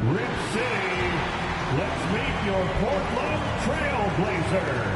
Rip City, let's meet your Portland Trail Blazers.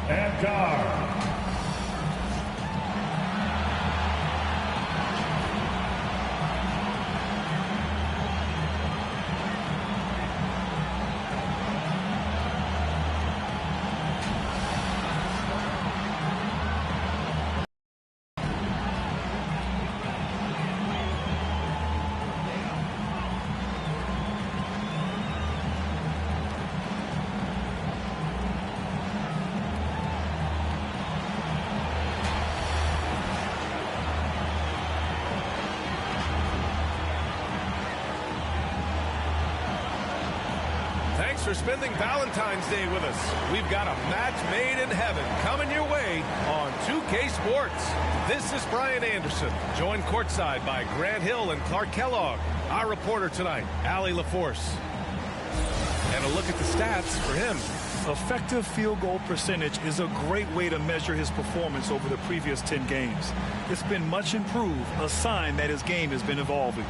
And guard. Thanks for spending Valentine's Day with us. We've got a match made in heaven coming your way on 2K Sports. This is Brian Anderson, joined courtside by Grant Hill and Clark Kellogg. Our reporter tonight, Allie LaForce. And a look at the stats for him. Effective field goal percentage is a great way to measure his performance over the previous 10 games. It's been much improved, a sign that his game has been evolving.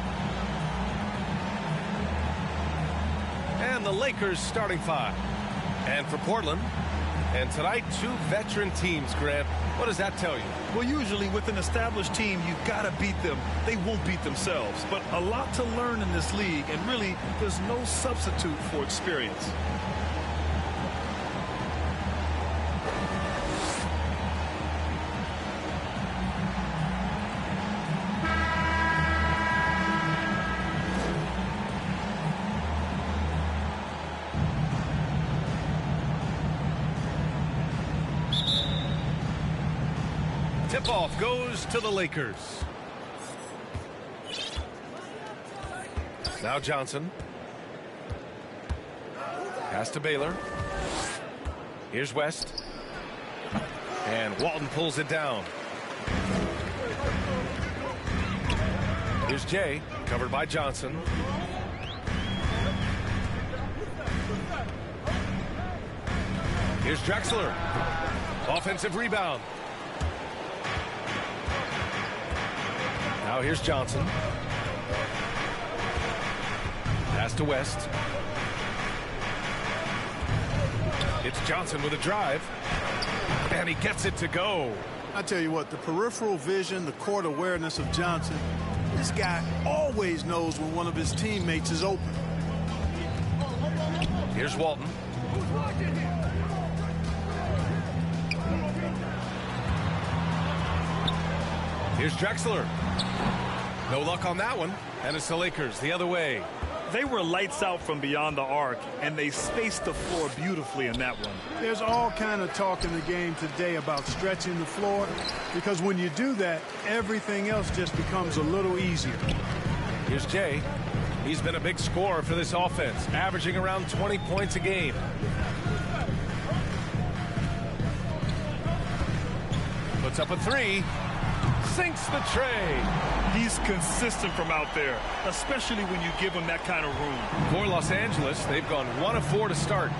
And the Lakers starting five. And for Portland, and tonight, two veteran teams, Grant. What does that tell you? Well, usually with an established team, you've got to beat them. They won't beat themselves. But a lot to learn in this league, and really, there's no substitute for experience. Tip-off goes to the Lakers. Now Johnson. Pass to Baylor. Here's West. And Walton pulls it down. Here's Jay, covered by Johnson. Here's Drexler. Offensive rebound. Now here's Johnson. Pass to West. It's Johnson with a drive. And he gets it to go. I tell you what, the peripheral vision, the court awareness of Johnson, this guy always knows when one of his teammates is open. Here's Walton. Here's Drexler. No luck on that one. And it's the Lakers the other way. They were lights out from beyond the arc, and they spaced the floor beautifully in that one. There's all kind of talk in the game today about stretching the floor, because when you do that, everything else just becomes a little easier. Here's Jay. He's been a big scorer for this offense, averaging around 20 points a game. Puts up a three. Sinks the tray. He's consistent from out there, especially when you give him that kind of room. For Los Angeles, they've gone 1 of 4 to start.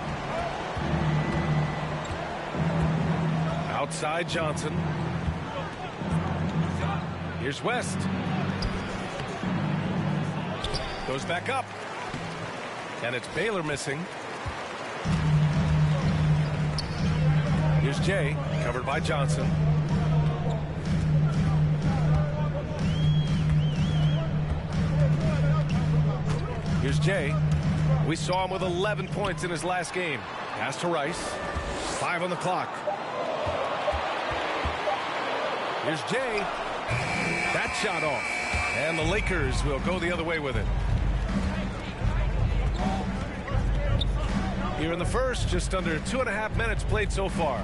Outside Johnson. Here's West. Goes back up. And it's Baylor missing. Here's Jay, covered by Johnson. Here's Jay. We saw him with 11 points in his last game. Pass to Rice. 5 on the clock. Here's Jay. That shot off. And the Lakers will go the other way with it. Here in the first, just under 2.5 minutes played so far.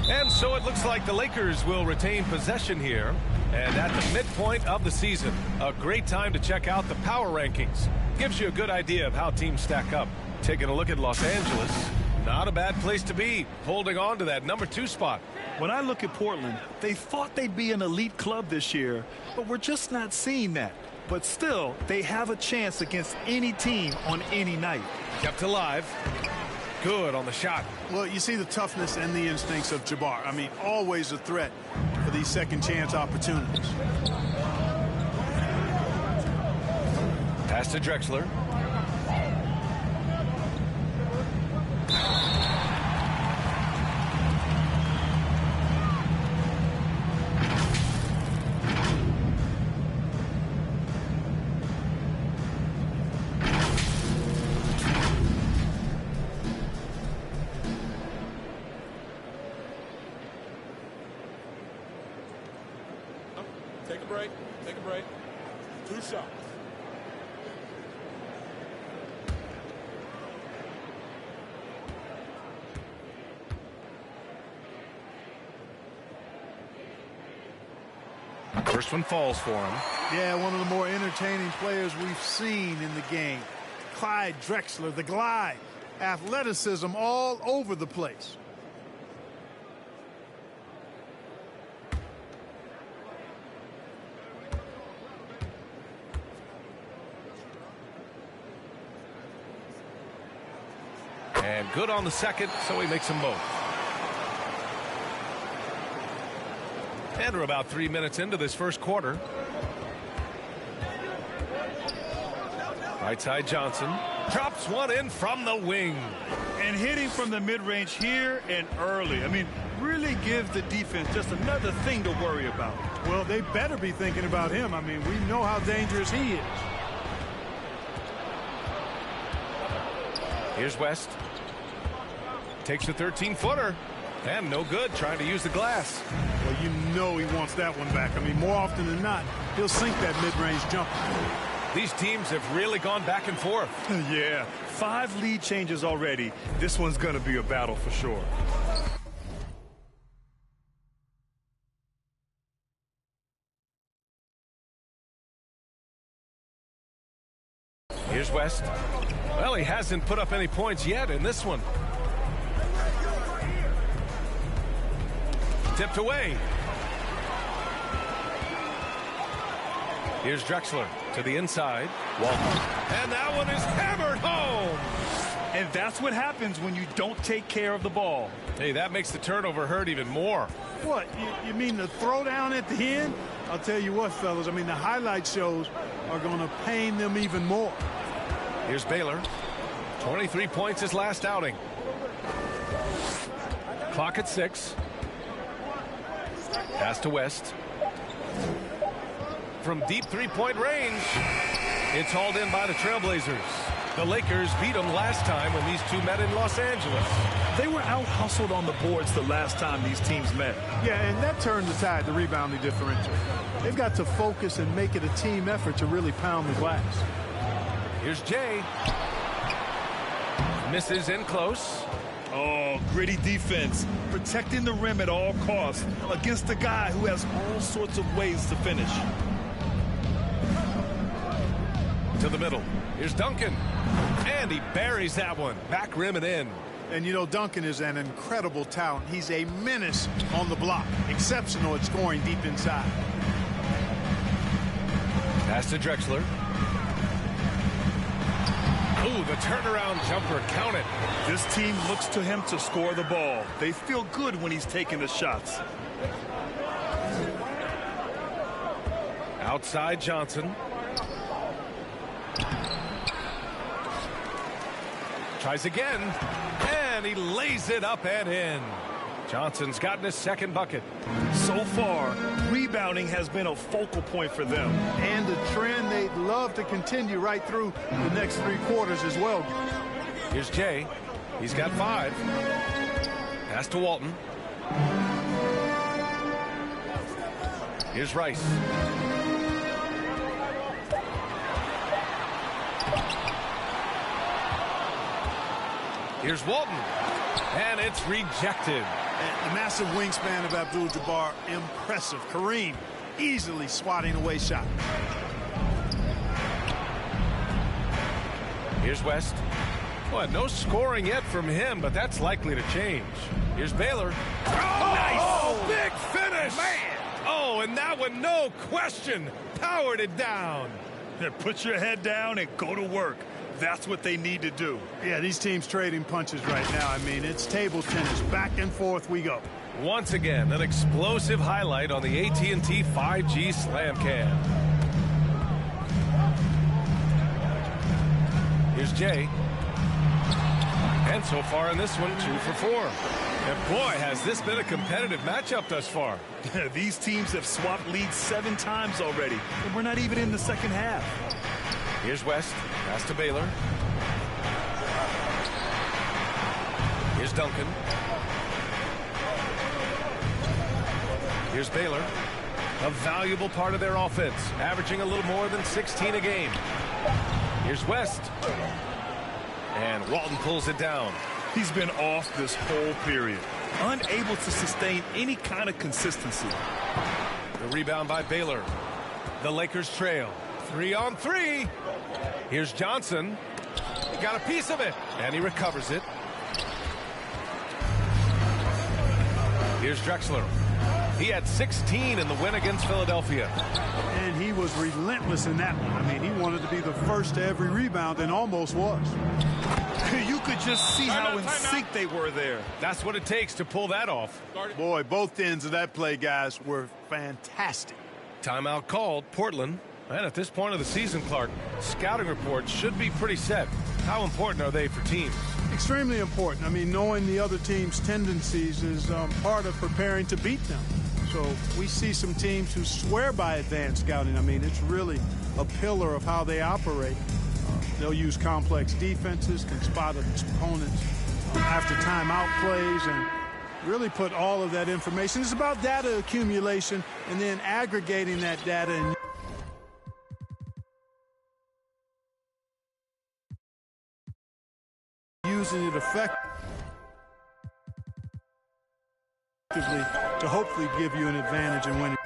And so it looks like the Lakers will retain possession here. And at the midpoint of the season, a great time to check out the power rankings. Gives you a good idea of how teams stack up. Taking a look at Los Angeles, not a bad place to be, holding on to that number 2 spot. When I look at Portland, they thought they'd be an elite club this year, but we're just not seeing that. But still, they have a chance against any team on any night. Kept alive. Good on the shot. Well, you see the toughness and the instincts of Jabbar. I mean, always a threat for these second chance opportunities. Pass to Drexler. Take a break. 2 shots. First one falls for him. Yeah, one of the more entertaining players we've seen in the game. Clyde Drexler, the glide. Athleticism all over the place. And good on the second, so he makes them both. And we're about 3 minutes into this first quarter. Right side Johnson. Drops one in from the wing. And hitting from the mid-range here and early. I mean, really gives the defense just another thing to worry about. Well, they better be thinking about him. I mean, we know how dangerous he is. Here's West. Takes the 13-footer. And no good, trying to use the glass. Well, you know he wants that one back. I mean, more often than not, he'll sink that mid-range jumper. These teams have really gone back and forth. Yeah, 5 lead changes already. This one's going to be a battle for sure. Here's West. Well, he hasn't put up any points yet in this one. Tipped away. Here's Drexler to the inside. Walton. And that one is hammered home. And that's what happens when you don't take care of the ball. Hey, that makes the turnover hurt even more. What, you mean the throwdown at the end? I'll tell you what, fellas, I mean, the highlight shows are going to pain them even more. Here's Baylor. 23 points his last outing. Clock at 6. Pass to West. From deep three-point range, it's hauled in by the Trailblazers. The Lakers beat them last time when these two met in Los Angeles. They were out-hustled on the boards the last time these teams met. Yeah, and that turned the tide, the rebounding differential. They've got to focus and make it a team effort to really pound the glass. Here's Jay. Misses in close. Oh, gritty defense. Protecting the rim at all costs against a guy who has all sorts of ways to finish. To the middle. Here's Duncan. And he buries that one. Back rim and in. And, you know, Duncan is an incredible talent. He's a menace on the block. Exceptional at scoring deep inside. Pass to Drexler. Ooh, the turnaround jumper. Count it. This team looks to him to score the ball. They feel good when he's taking the shots. Outside Johnson. Tries again, and he lays it up and in. Johnson's gotten his second bucket. So far, rebounding has been a focal point for them. And a trend they'd love to continue right through the next 3 quarters as well. Here's Jay. He's got 5. Pass to Walton. Here's Rice. Here's Walton. And it's rejected. The massive wingspan of Abdul-Jabbar, impressive. Kareem easily swatting away shot. Here's West. Well, no scoring yet from him, but that's likely to change. Here's Baylor. Oh, nice! Oh, big finish! Man! Oh, and that one, no question, powered it down. Put your head down and go to work. That's what they need to do. Yeah, these teams trading punches right now. I mean, it's table tennis. Back and forth we go. Once again, an explosive highlight on the AT&T 5G Slam Cam. Here's Jay. And so far in this one, 2 for 4. And boy, has this been a competitive matchup thus far. These teams have swapped leads 7 times already, and we're not even in the second half. Here's West. Pass to Baylor. Here's Duncan. Here's Baylor. A valuable part of their offense, averaging a little more than 16 a game. Here's West. And Walton pulls it down. He's been off this whole period, unable to sustain any kind of consistency. The rebound by Baylor. The Lakers trail. 3 on 3. Here's Johnson. He got a piece of it, and he recovers it. Here's Drexler. He had 16 in the win against Philadelphia. And he was relentless in that one. I mean, he wanted to be the first to every rebound and almost was. You could just see how in sync they were there. That's what it takes to pull that off. Boy, both ends of that play, guys, were fantastic. Timeout called, Portland. And at this point of the season, Clark, scouting reports should be pretty set. How important are they for teams? Extremely important. I mean, knowing the other team's tendencies is part of preparing to beat them. So we see some teams who swear by advanced scouting. I mean, it's really a pillar of how they operate. They'll use complex defenses, can spot opponents after timeout plays, and really put all of that information. It's about data accumulation and then aggregating that data and using it effectively to hopefully give you an advantage in winning.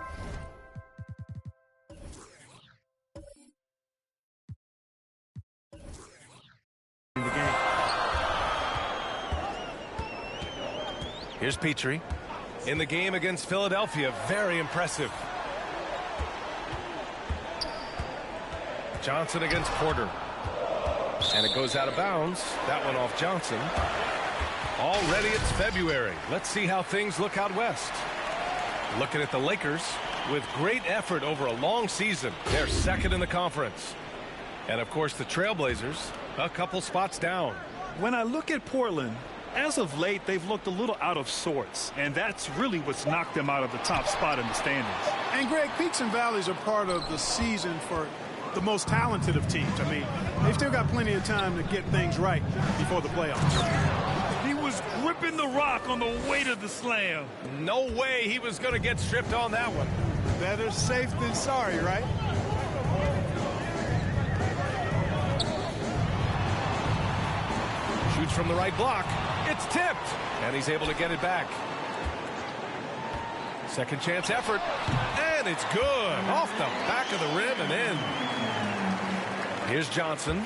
The game. Here's Petrie. In the game against Philadelphia, very impressive. Johnson against Porter. And it goes out of bounds. That one off Johnson. Already it's February. Let's see how things look out west. Looking at the Lakers. With great effort over a long season, they're second in the conference. And of course, the Trailblazers, a couple spots down. When I look at Portland, as of late, they've looked a little out of sorts, and that's really what's knocked them out of the top spot in the standings. And Greg, peaks and valleys are part of the season for the most talented of teams. I mean, they've still got plenty of time to get things right before the playoffs. He was gripping the rock on the way to the slam. No way he was going to get stripped on that one. Better safe than sorry, right? Shoots from the right block. It's tipped. And he's able to get it back. Second chance effort. And it's good. Off the back of the rim and in. Here's Johnson.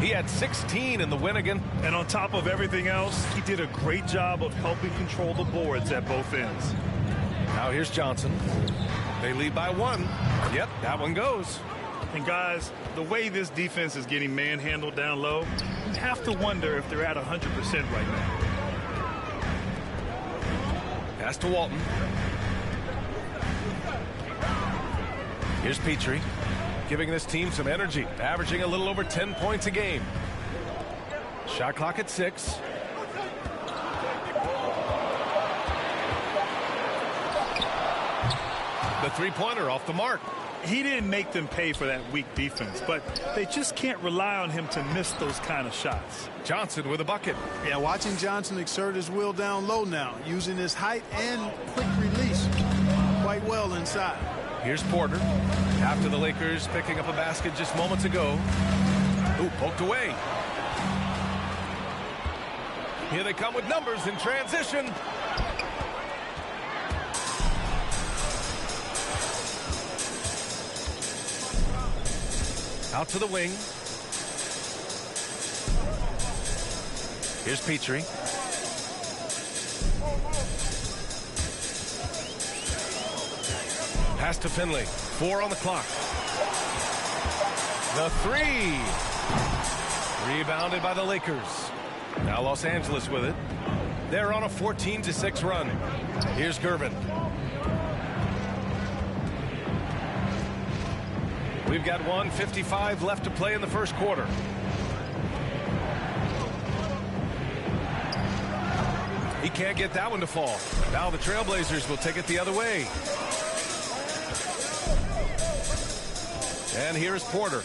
He had 16 in the win again. And on top of everything else, he did a great job of helping control the boards at both ends. Now here's Johnson. They lead by one. Yep, that one goes. And guys, the way this defense is getting manhandled down low, you have to wonder if they're at 100% right now. Pass to Walton. Here's Petrie, giving this team some energy, averaging a little over 10 points a game. Shot clock at 6. The three-pointer off the mark. He didn't make them pay for that weak defense, but they just can't rely on him to miss those kind of shots. Johnson with a bucket. Yeah, watching Johnson exert his will down low now, using his height and quick release quite well inside. Here's Porter. After the Lakers picking up a basket just moments ago. Ooh, poked away. Here they come with numbers in transition. Out to the wing. Here's Petrie. Pass to Finley. 4 on the clock. The 3. Rebounded by the Lakers. Now Los Angeles with it. They're on a 14-6 run. Here's Gervin. We've got 1:55 left to play in the first quarter. He can't get that one to fall. Now the Trailblazers will take it the other way. And here's Porter.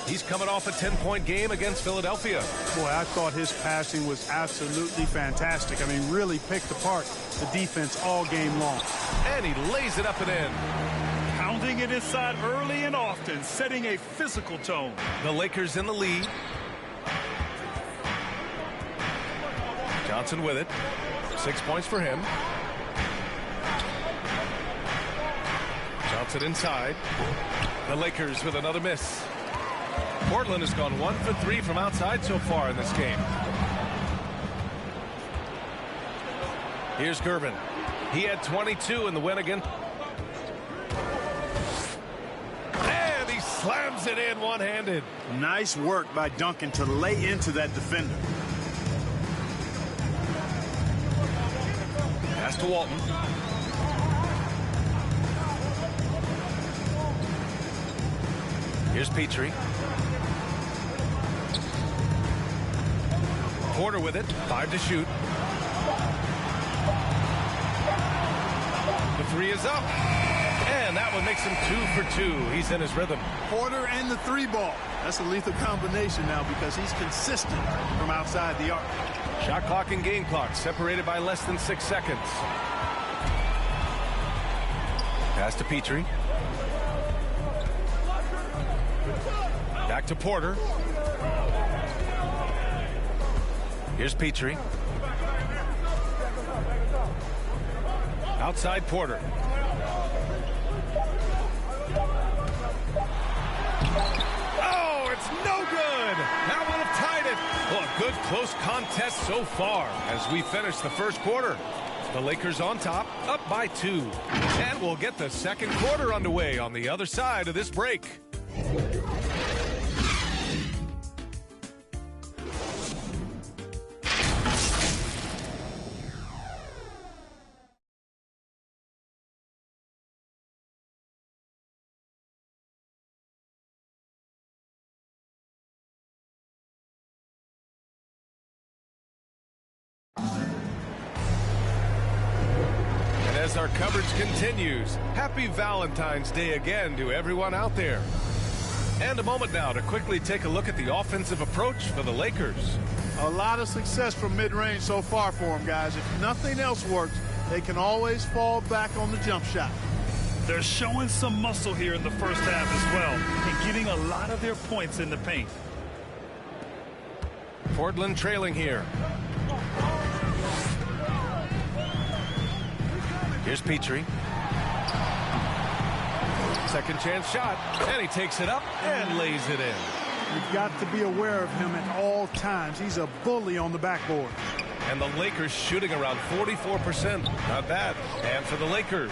He's coming off a 10-point game against Philadelphia. Boy, I thought his passing was absolutely fantastic. I mean, really picked apart the defense all game long. And he lays it up and in. Pounding it inside early and often, setting a physical tone. The Lakers in the lead. Johnson with it. 6 points for him. Johnson inside. The Lakers with another miss. Portland has gone 1 for 3 from outside so far in this game. Here's Gervin. He had 22 in the win again. And he slams it in one-handed. Nice work by Duncan to lay into that defender. Pass to Walton. Here's Petrie. Porter with it. 5 to shoot. The 3 is up. And that one makes him 2 for 2. He's in his rhythm. Porter and the 3-ball. That's a lethal combination now because he's consistent from outside the arc. Shot clock and game clock separated by less than 6 seconds. Pass to Petrie. Back to Porter. Here's Petrie. Outside Porter. Oh, it's no good. That would have tied it. Well, a good close contest so far as we finish the first quarter. The Lakers on top, up by 2. And we'll get the second quarter underway on the other side of this break. as our coverage continues. Happy Valentine's Day again to everyone out there. And a moment now to quickly take a look at the offensive approach for the Lakers. A lot of success from mid-range so far for them, guys. If nothing else works, they can always fall back on the jump shot. They're showing some muscle here in the first half as well and getting a lot of their points in the paint. Portland trailing here. Here's Petrie. Second chance shot, and he takes it up and lays it in. You've got to be aware of him at all times. He's a bully on the backboard. And the Lakers shooting around 44%. Not bad. And for the Lakers.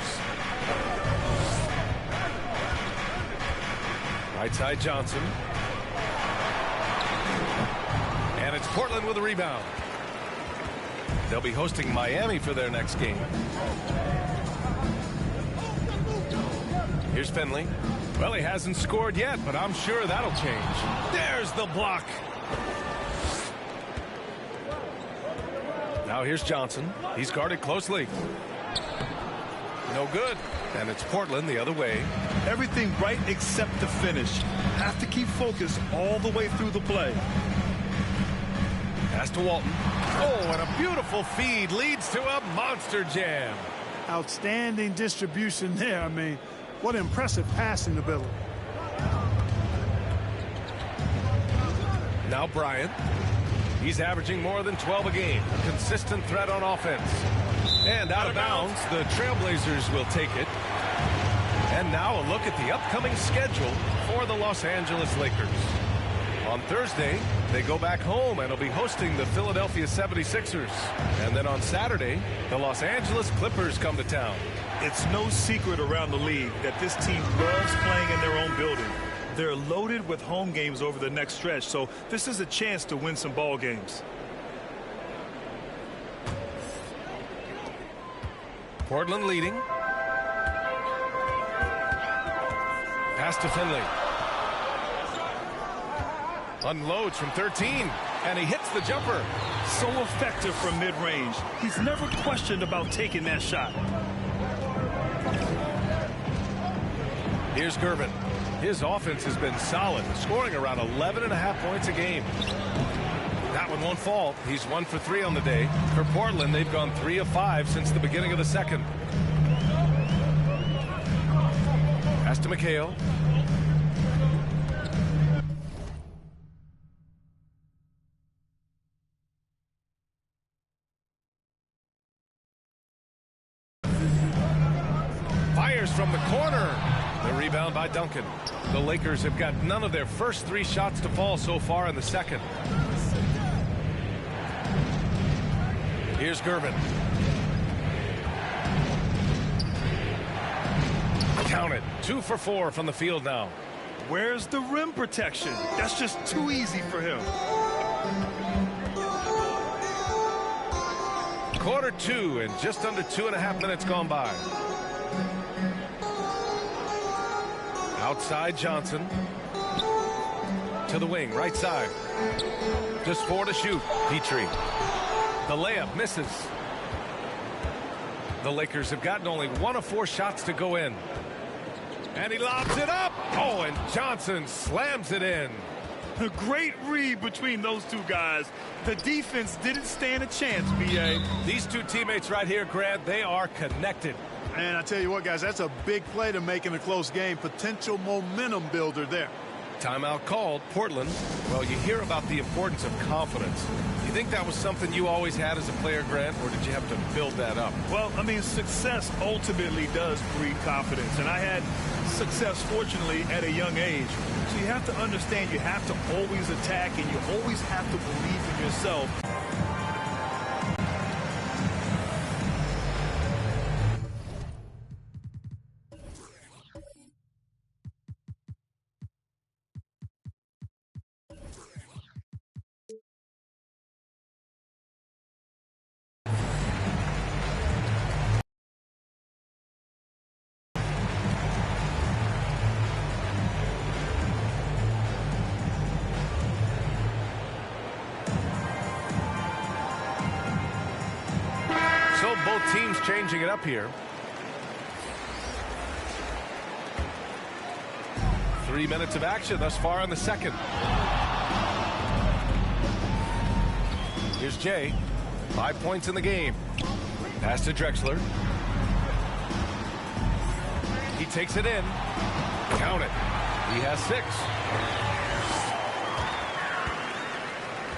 Right side Johnson. And it's Portland with a rebound. They'll be hosting Miami for their next game. Here's Finley. Well, he hasn't scored yet, but I'm sure that'll change. There's the block. Now here's Johnson. He's guarded closely. No good. And it's Portland the other way. Everything right except the finish. Have to keep focused all the way through the play. Pass to Walton. Oh, and a beautiful feed leads to a monster jam. Outstanding distribution there. I mean, what impressive passing ability. Now Bryant. He's averaging more than 12 a game. A consistent threat on offense. And out of bounds, the Trailblazers will take it. And now a look at the upcoming schedule for the Los Angeles Lakers. On Thursday, they go back home and will be hosting the Philadelphia 76ers. And then on Saturday, the Los Angeles Clippers come to town. It's no secret around the league that this team loves playing in their own building. They're loaded with home games over the next stretch, so this is a chance to win some ball games. Portland leading. Pass to Finley. Unloads from 13, and he hits the jumper. So effective from mid-range. He's never questioned about taking that shot. Here's Gervin. His offense has been solid, scoring around 11.5 points a game. That one won't fall. He's 1 for 3 on the day. For Portland, they've gone 3 of 5 since the beginning of the second. Pass to McHale. Fires from the corner. The rebound by Duncan. The Lakers have got none of their first 3 shots to fall so far in the second. Here's Gervin. Count it. 2 for 4 from the field now. Where's the rim protection? That's just too easy for him. Quarter 2 and just under 2.5 minutes gone by. Outside Johnson. To the wing, right side. Just 4 to shoot. Petrie. The layup misses. The Lakers have gotten only 1 of 4 shots to go in. And he lobs it up. Oh, and Johnson slams it in. A great read between those two guys. The defense didn't stand a chance, B.A. These two teammates right here, Grant, they are connected. And I tell you what, guys, that's a big play to make in a close game. Potential momentum builder there. Timeout called. Portland. Well, you hear about the importance of confidence. You think that was something you always had as a player, Grant, or did you have to build that up? Well, I mean, success ultimately does breed confidence. And I had success, fortunately, at a young age. So you have to understand you have to always attack and you always have to believe in yourself. So both teams changing it up here. 3 minutes of action thus far in the second. Here's Jay. 5 points in the game. Pass to Drexler. He takes it in. Count it. He has 6.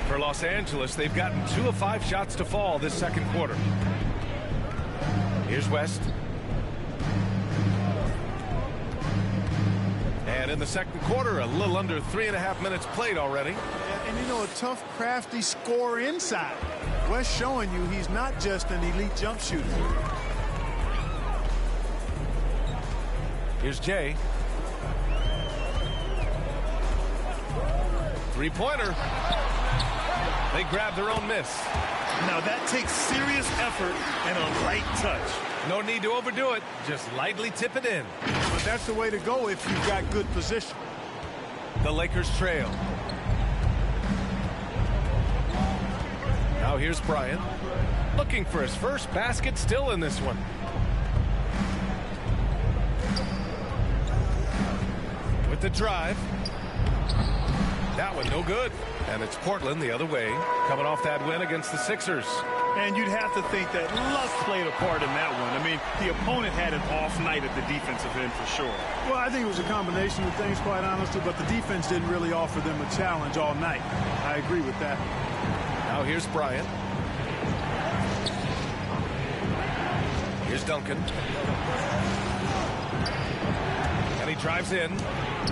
For Los Angeles, they've gotten 2 of 5 shots to fall this second quarter. Here's West. And in the second quarter, a little under 3.5 minutes played already. And you know, a tough, crafty scorer inside. West showing you he's not just an elite jump shooter. Here's Jay. 3-pointer. They grab their own miss. Now that takes serious effort and a light touch. No need to overdo it. Just lightly tip it in. But that's the way to go if you've got good position. The Lakers trail. Now here's Bryant. Looking for his first basket still in this one. With the drive. That one no good. And it's Portland the other way, coming off that win against the Sixers. And you'd have to think that luck played a part in that one. I mean, the opponent had an off night at the defensive end for sure. Well, I think it was a combination of things, quite honestly, but the defense didn't really offer them a challenge all night. I agree with that. Now here's Bryant. Here's Duncan. And he drives in.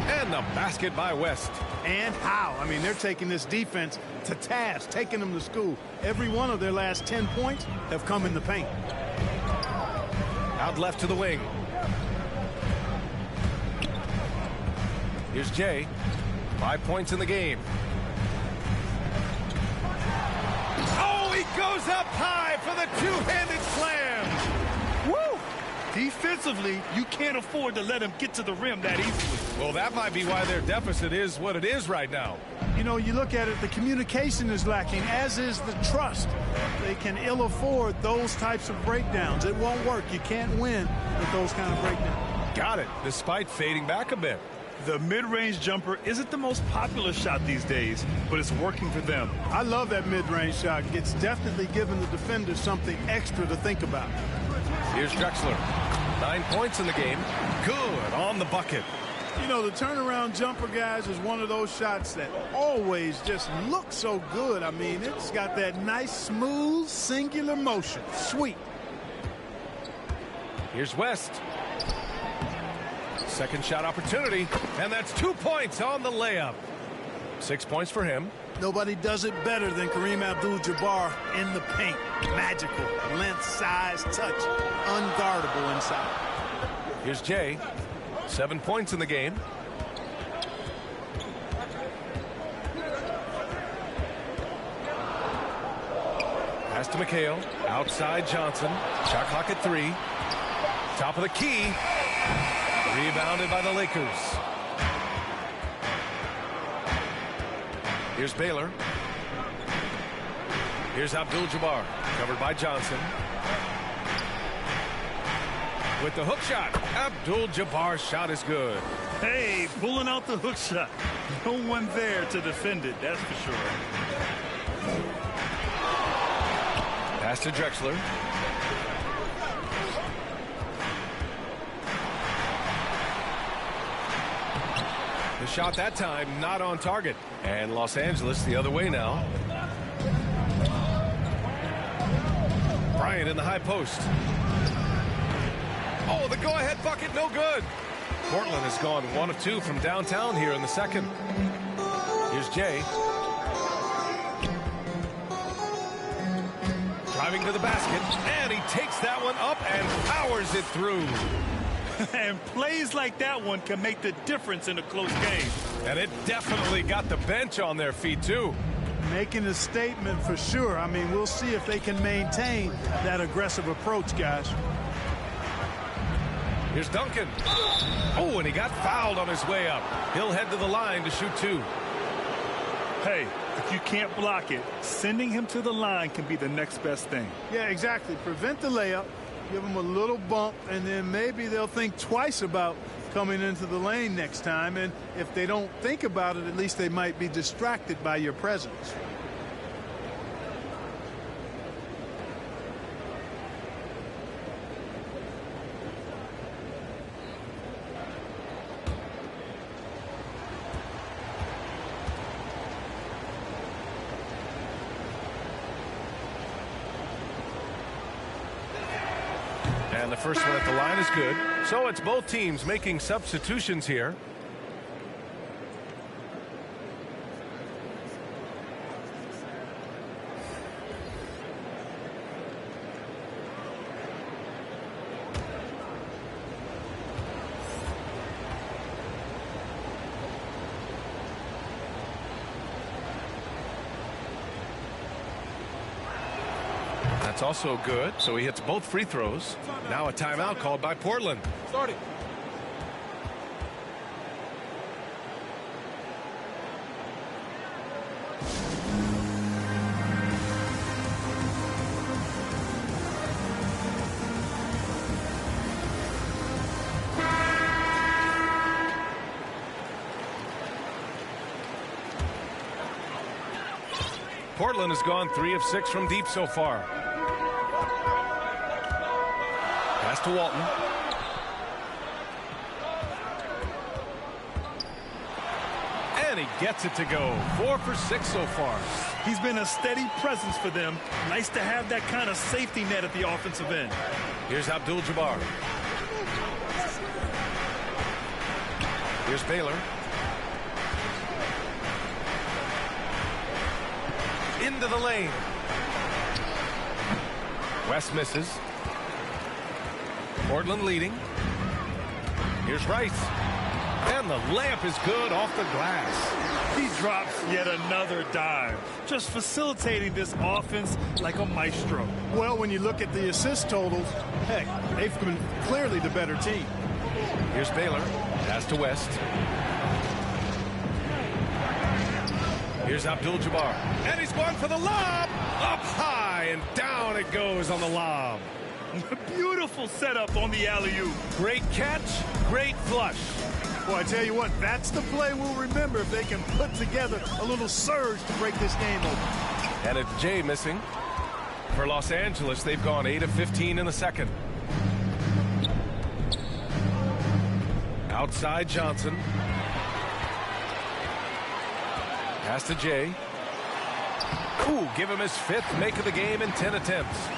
And the basket by West. And how? I mean, they're taking this defense to task, taking them to school. Every one of their last 10 points have come in the paint. Out left to the wing. Here's Jay. 5 points in the game. Oh, he goes up high for the two-handed slam. Woo! Defensively, you can't afford to let him get to the rim that easily. Well, that might be why their deficit is what it is right now. You know, you look at it, the communication is lacking, as is the trust. They can ill afford those types of breakdowns. It won't work. You can't win with those kind of breakdowns. Got it, despite fading back a bit. The mid-range jumper isn't the most popular shot these days, but it's working for them. I love that mid-range shot. It's definitely giving the defender something extra to think about. Here's Drexler. 9 points in the game. Good on the bucket. You know, the turnaround jumper, guys, is one of those shots that always just looks so good. I mean, it's got that nice, smooth, singular motion. Sweet. Here's West. Second shot opportunity, and that's 2 points on the layup. 6 points for him. Nobody does it better than Kareem Abdul-Jabbar in the paint. Magical. Length, size, touch. Unguardable inside. Here's Jay. 7 points in the game. Pass to McHale. Outside Johnson. Shot clock at 3. Top of the key. Rebounded by the Lakers. Here's Baylor. Here's Abdul-Jabbar. Covered by Johnson. With the hook shot. Abdul-Jabbar's shot is good. Hey, pulling out the hook shot. No one there to defend it, that's for sure. Pass to Drexler. The shot that time not on target. And Los Angeles the other way now. Bryant in the high post. Oh, the go-ahead bucket, no good. Portland has gone 1 of 2 from downtown here in the second. Here's Jay. Driving to the basket, and he takes that one up and powers it through. And plays like that one can make the difference in a close game. And it definitely got the bench on their feet, too. Making a statement for sure. I mean, we'll see if they can maintain that aggressive approach, guys. Here's Duncan. Oh, and he got fouled on his way up. He'll head to the line to shoot 2. Hey, if you can't block it, sending him to the line can be the next best thing. Yeah, exactly. Prevent the layup, give them a little bump, and then maybe they'll think twice about coming into the lane next time. And if they don't think about it, at least they might be distracted by your presence. And the first one at the line is good. So it's both teams making substitutions here. That's also good. So he hits both free throws. Now a timeout called by Portland. Starting. Portland has gone 3 of 6 from deep so far. Pass to Walton. And he gets it to go. 4 for 6 so far. He's been a steady presence for them. Nice to have that kind of safety net at the offensive end. Here's Abdul-Jabbar. Here's Baylor. Into the lane. West misses. Portland leading. Here's Rice. And the layup is good off the glass. He drops yet another dive. Just facilitating this offense like a maestro. Well, when you look at the assist totals, heck, they've been clearly the better team. Here's Baylor. Pass to West. Here's Abdul-Jabbar. And he's going for the lob. Up high and down it goes on the lob. Beautiful setup on the alley-oop. Great catch, great flush. Well, I tell you what, that's the play we'll remember if they can put together a little surge to break this game open. And it's Jay missing. For Los Angeles, they've gone 8 of 15 in the second. Outside Johnson. Pass to Jay. Ooh, give him his 5th make of the game in 10 attempts.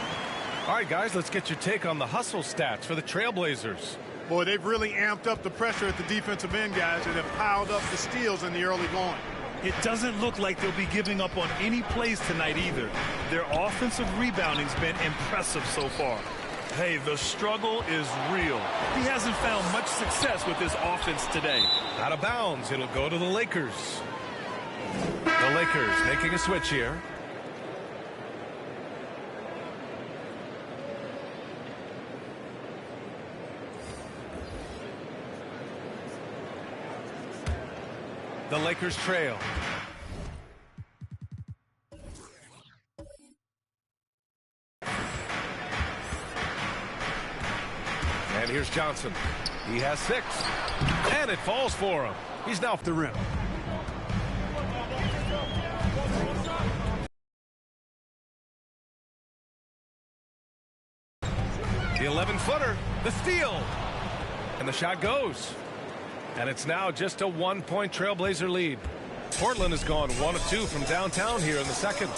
All right, guys, let's get your take on the hustle stats for the Trailblazers. Boy, they've really amped up the pressure at the defensive end, guys, and have piled up the steals in the early going. It doesn't look like they'll be giving up on any plays tonight either. Their offensive rebounding's been impressive so far. Hey, the struggle is real. He hasn't found much success with his offense today. Out of bounds, it'll go to the Lakers. The Lakers making a switch here. The Lakers trail. And here's Johnson. He has 6. And it falls for him. He's now off the rim. The 11-footer, the steal. And the shot goes. And it's now just a 1-point Trailblazer lead. Portland has gone 1 of 2 from downtown here in the second.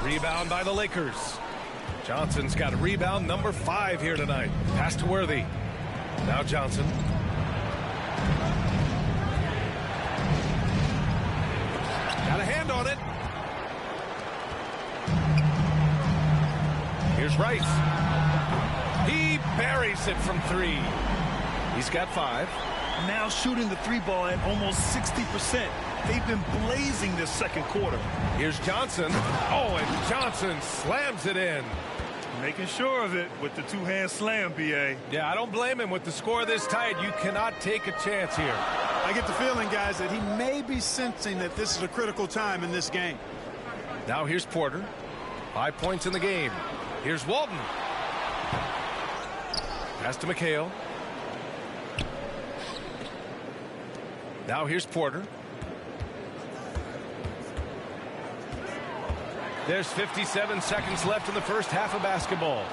Rebound by the Lakers. Johnson's got a rebound number 5 here tonight. Pass to Worthy. Now Johnson. Got a hand on it. Here's Rice. He buries it from 3. He's got 5. Now shooting the 3-ball at almost 60%. They've been blazing this second quarter. Here's Johnson. Oh, and Johnson slams it in. Making sure of it with the 2-hand slam, B.A. Yeah, I don't blame him. With the score this tight, you cannot take a chance here. I get the feeling, guys, that he may be sensing that this is a critical time in this game. Now here's Porter. 5 points in the game. Here's Walton. Pass to McHale. Now here's Porter. There's 57 seconds left in the first half of basketball.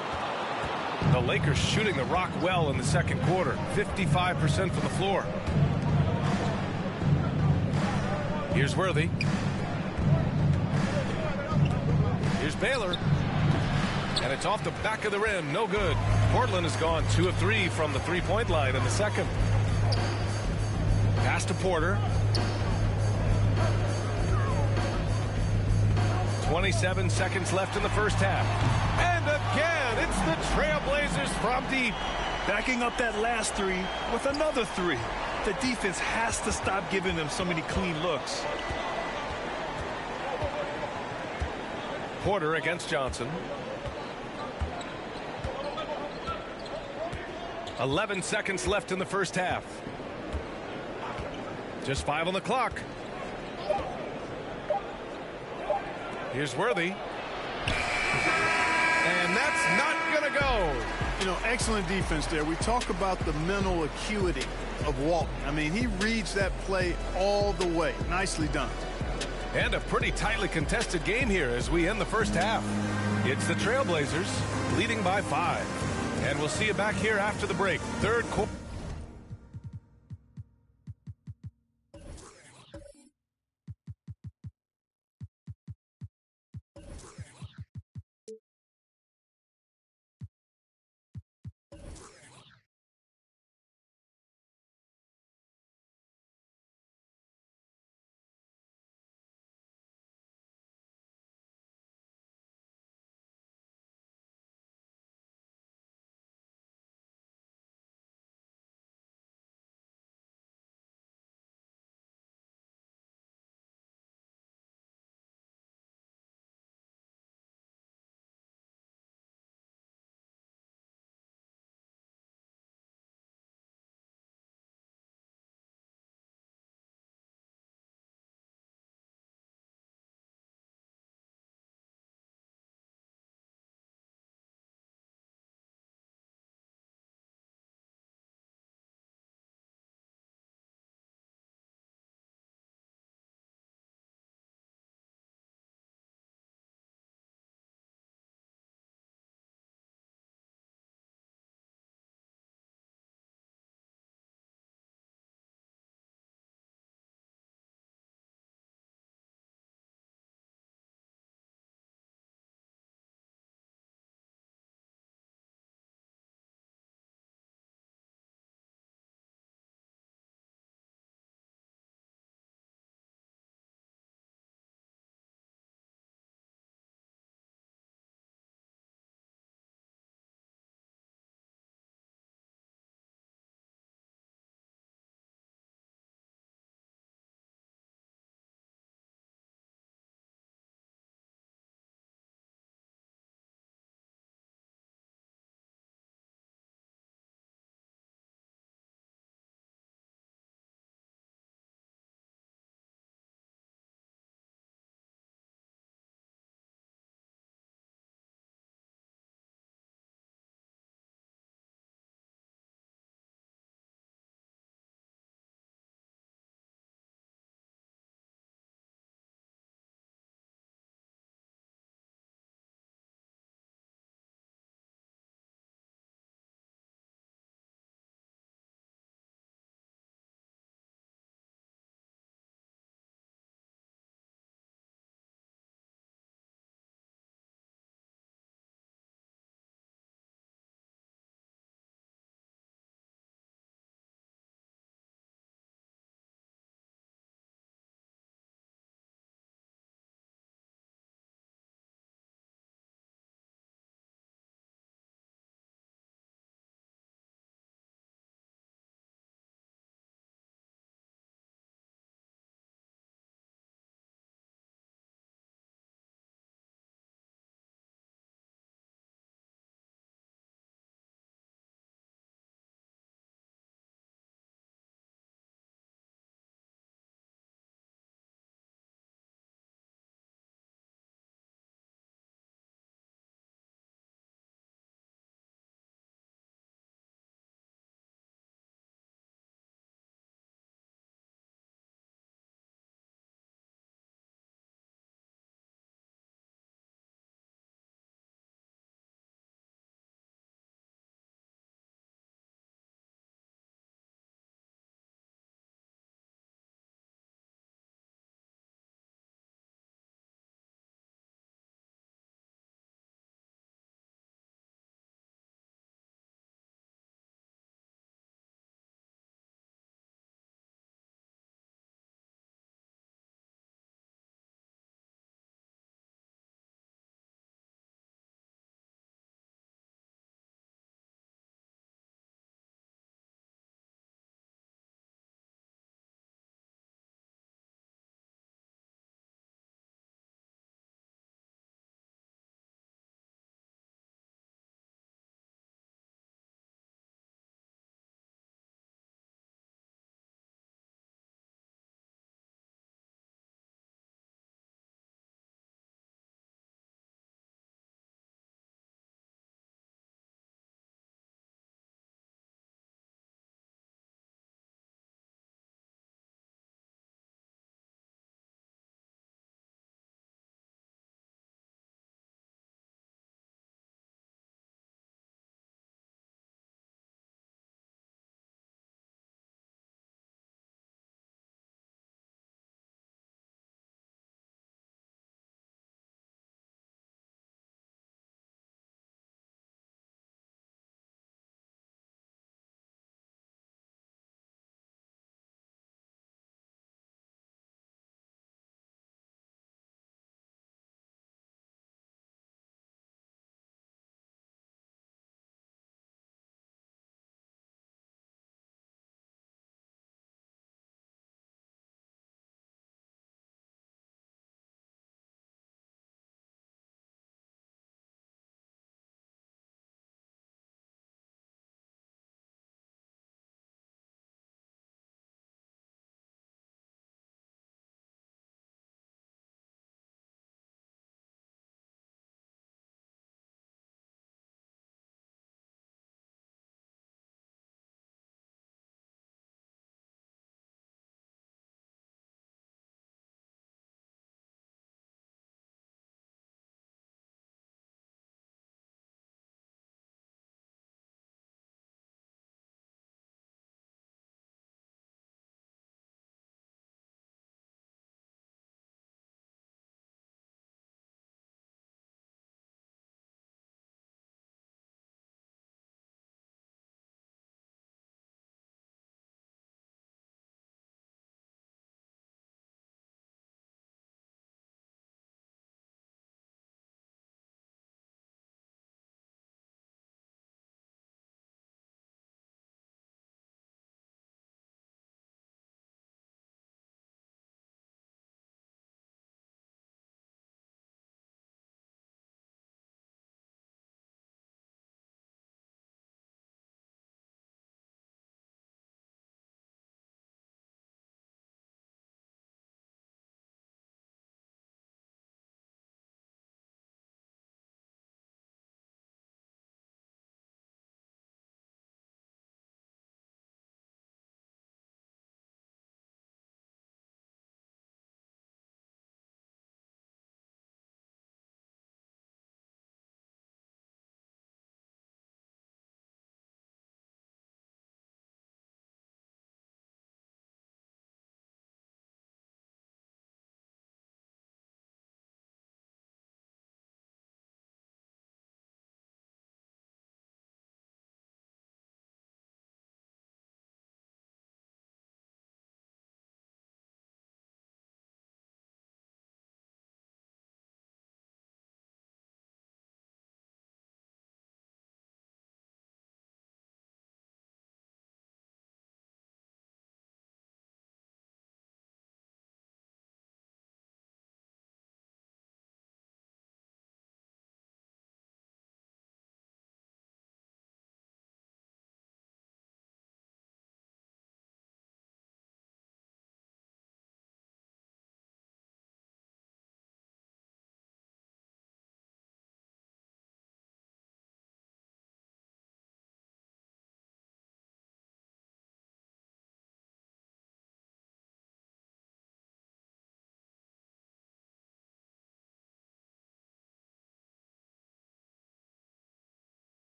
The Lakers shooting the rock well in the second quarter. 55% from the floor. Here's Worthy. Here's Baylor. And it's off the back of the rim. No good. Portland has gone 2 of 3 from the three-point line in the second. Pass to Porter. 27 seconds left in the first half. And again, it's the Trailblazers from deep. Backing up that last three with another three. The defense has to stop giving them so many clean looks. Porter against Johnson. 11 seconds left in the first half. Just 5 on the clock. Here's Worthy. And that's not going to go. You know, excellent defense there. We talk about the mental acuity of Walton. I mean, he reads that play all the way. Nicely done. And a pretty tightly contested game here as we end the first half. It's the Trailblazers leading by 5. And we'll see you back here after the break. Third quarter.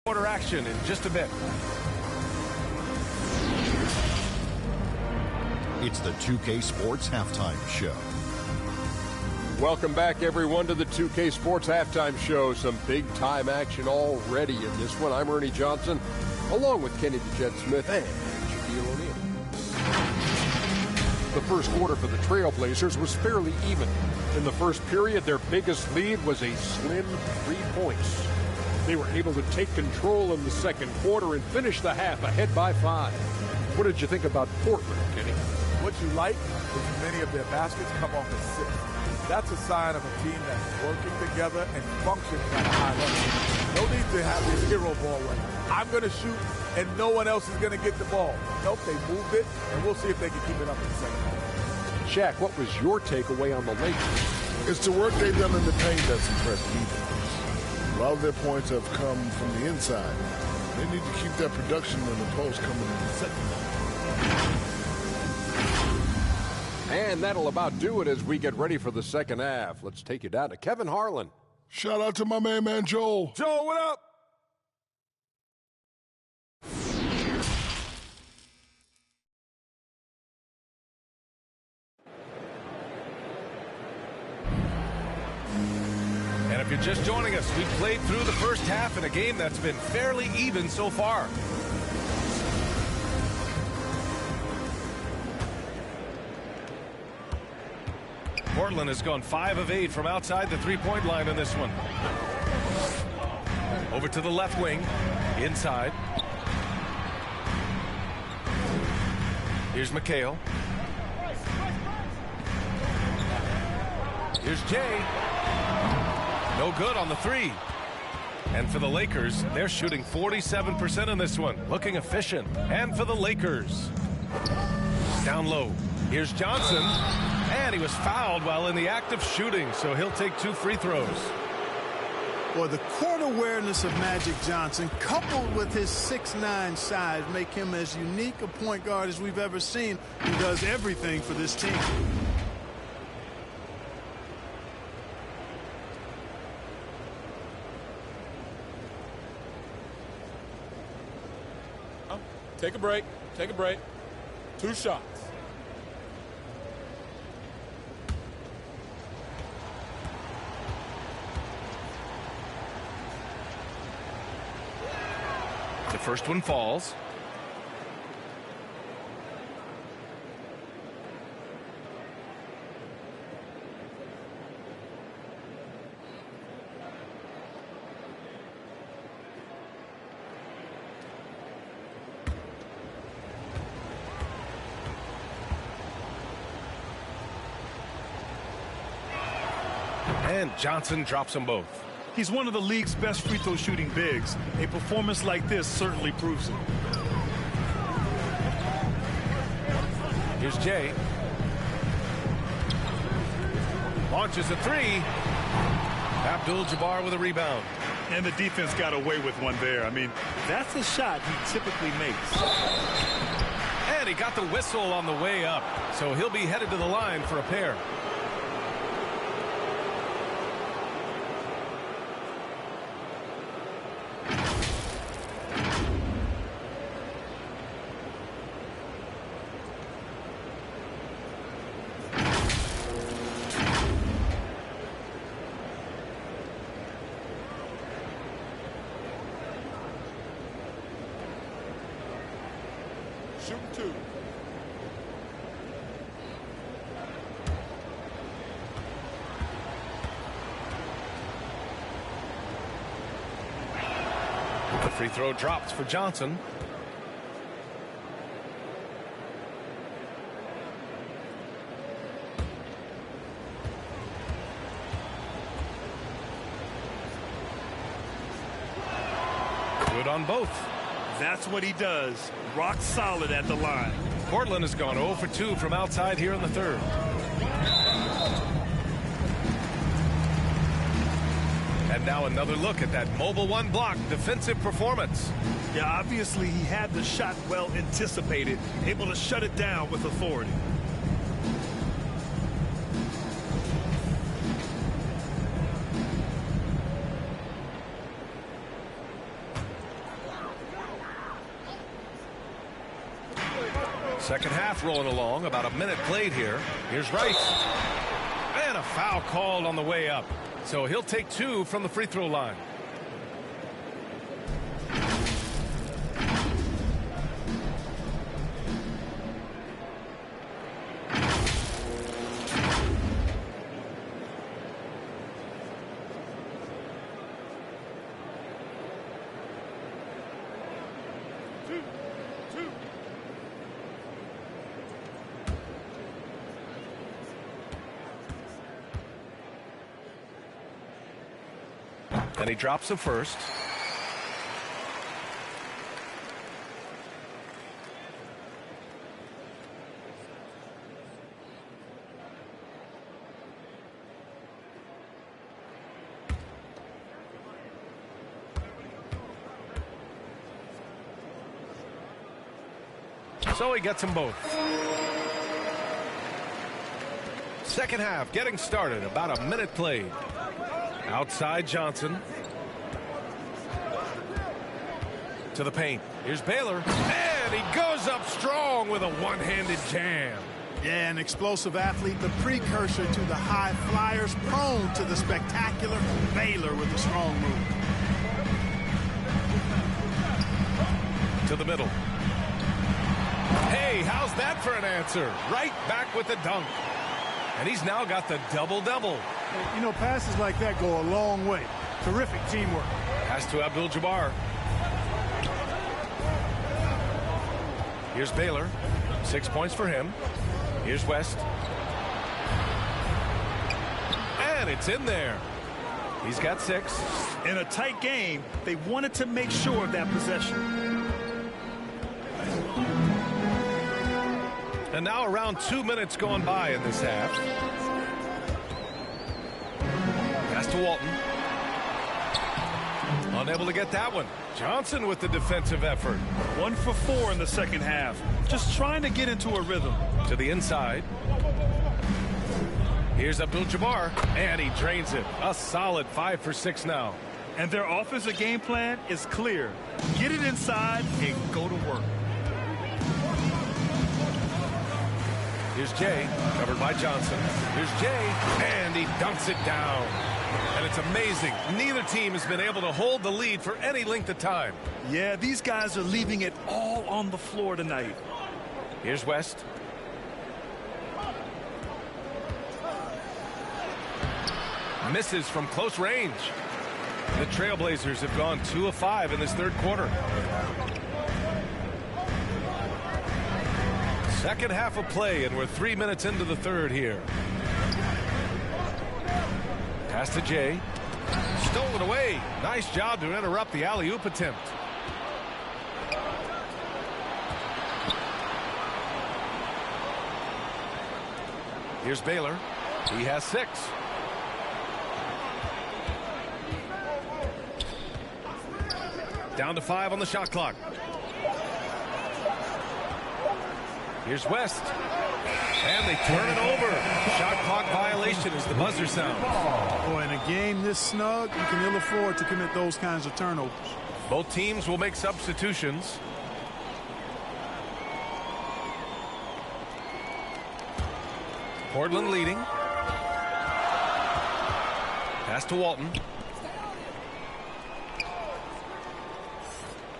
Quarter action in just a bit. It's the 2K Sports Halftime Show. Welcome back, everyone, to the 2K Sports Halftime Show. Some big-time action already in this one. I'm Ernie Johnson, along with Kenny the Jet Smith and Shaquille O'Neal. The first quarter for the Trailblazers was fairly even. In the first period, their biggest lead was a slim 3 points. They were able to take control in the second quarter and finish the half ahead by 5. What did you think about Portland, Kenny? What you like is many of their baskets come off assists. That's a sign of a team that's working together and functioning at a high level. No need to have this hero ball way. I'm going to shoot, and no one else is going to get the ball. Nope, they moved it, and we'll see if they can keep it up in the second half. Shaq, what was your takeaway on the Lakers? It's the work they've done in the paint that's impressed people. A lot of their points have come from the inside. They need to keep that production in the post coming in the second half. And that'll about do it as we get ready for the second half. Let's take you down to Kevin Harlan. Shout out to my man Joel. Joe, what up? And if you're just joining us, we've played through the first half in a game that's been fairly even so far. Portland has gone 5 of 8 from outside the three-point line in this one. Over to the left wing, inside. Here's McHale. Here's Jay. No good on the three. And for the Lakers, they're shooting 47% in this one. Looking efficient. And for the Lakers. Down low. Here's Johnson. And he was fouled while in the act of shooting, so he'll take 2 free throws. Well, the court awareness of Magic Johnson, coupled with his 6'9" size, make him as unique a point guard as we've ever seen, who does everything for this team. Take a break. Take a break. 2 shots. The first one falls. And Johnson drops them both. He's one of the league's best free throw shooting bigs. A performance like this certainly proves it. Here's Jay. Launches a 3. Abdul-Jabbar with a rebound. And the defense got away with one there. I mean, that's a shot he typically makes. And he got the whistle on the way up, so he'll be headed to the line for a pair. Shooting 2. The free throw drops for Johnson. Good on both. That's what he does. Rock solid at the line. Portland has gone 0 for 2 from outside here in the third. And now another look at that mobile one block defensive performance. Yeah, obviously he had the shot well anticipated, able to shut it down with authority. Second half rolling along, about a minute played here. Here's Wright. And a foul called on the way up. So he'll take 2 from the free throw line. And he drops the first. So he gets them both. Second half getting started, about a minute played. Outside Johnson. To the paint. Here's Baylor. And he goes up strong with a one-handed jam. Yeah, an explosive athlete, the precursor to the high flyers, prone to the spectacular. Baylor with a strong move. To the middle. Hey, how's that for an answer? Right back with the dunk. And he's now got the double-double. You know, passes like that go a long way. Terrific teamwork. Pass to Abdul-Jabbar. Here's Baylor. 6 points for him. Here's West. And it's in there. He's got 6. In a tight game, they wanted to make sure of that possession. And now around 2 minutes gone by in this half. Pass to Walton. Unable to get that one. Johnson with the defensive effort. 1 for 4 in the second half. Just trying to get into a rhythm. To the inside. Here's Abdul-Jabbar. And he drains it. A solid 5 for 6 now. And their offensive game plan is clear. Get it inside and go to work. Here's Jay, covered by Johnson. Here's Jay, and he dunks it down. And it's amazing. Neither team has been able to hold the lead for any length of time. Yeah, these guys are leaving it all on the floor tonight. Here's West. Misses from close range. The Trailblazers have gone 2 of 5 in this third quarter. Second half of play, and we're 3 minutes into the third here. Pass to Jay. Stolen away. Nice job to interrupt the alley-oop attempt. Here's Baylor. He has 6. Down to 5 on the shot clock. Here's West. And they turn it over. Shot clock violation as the buzzer sounds. Boy, in a game this snug, you can ill afford to commit those kinds of turnovers. Both teams will make substitutions. Portland leading. Pass to Walton.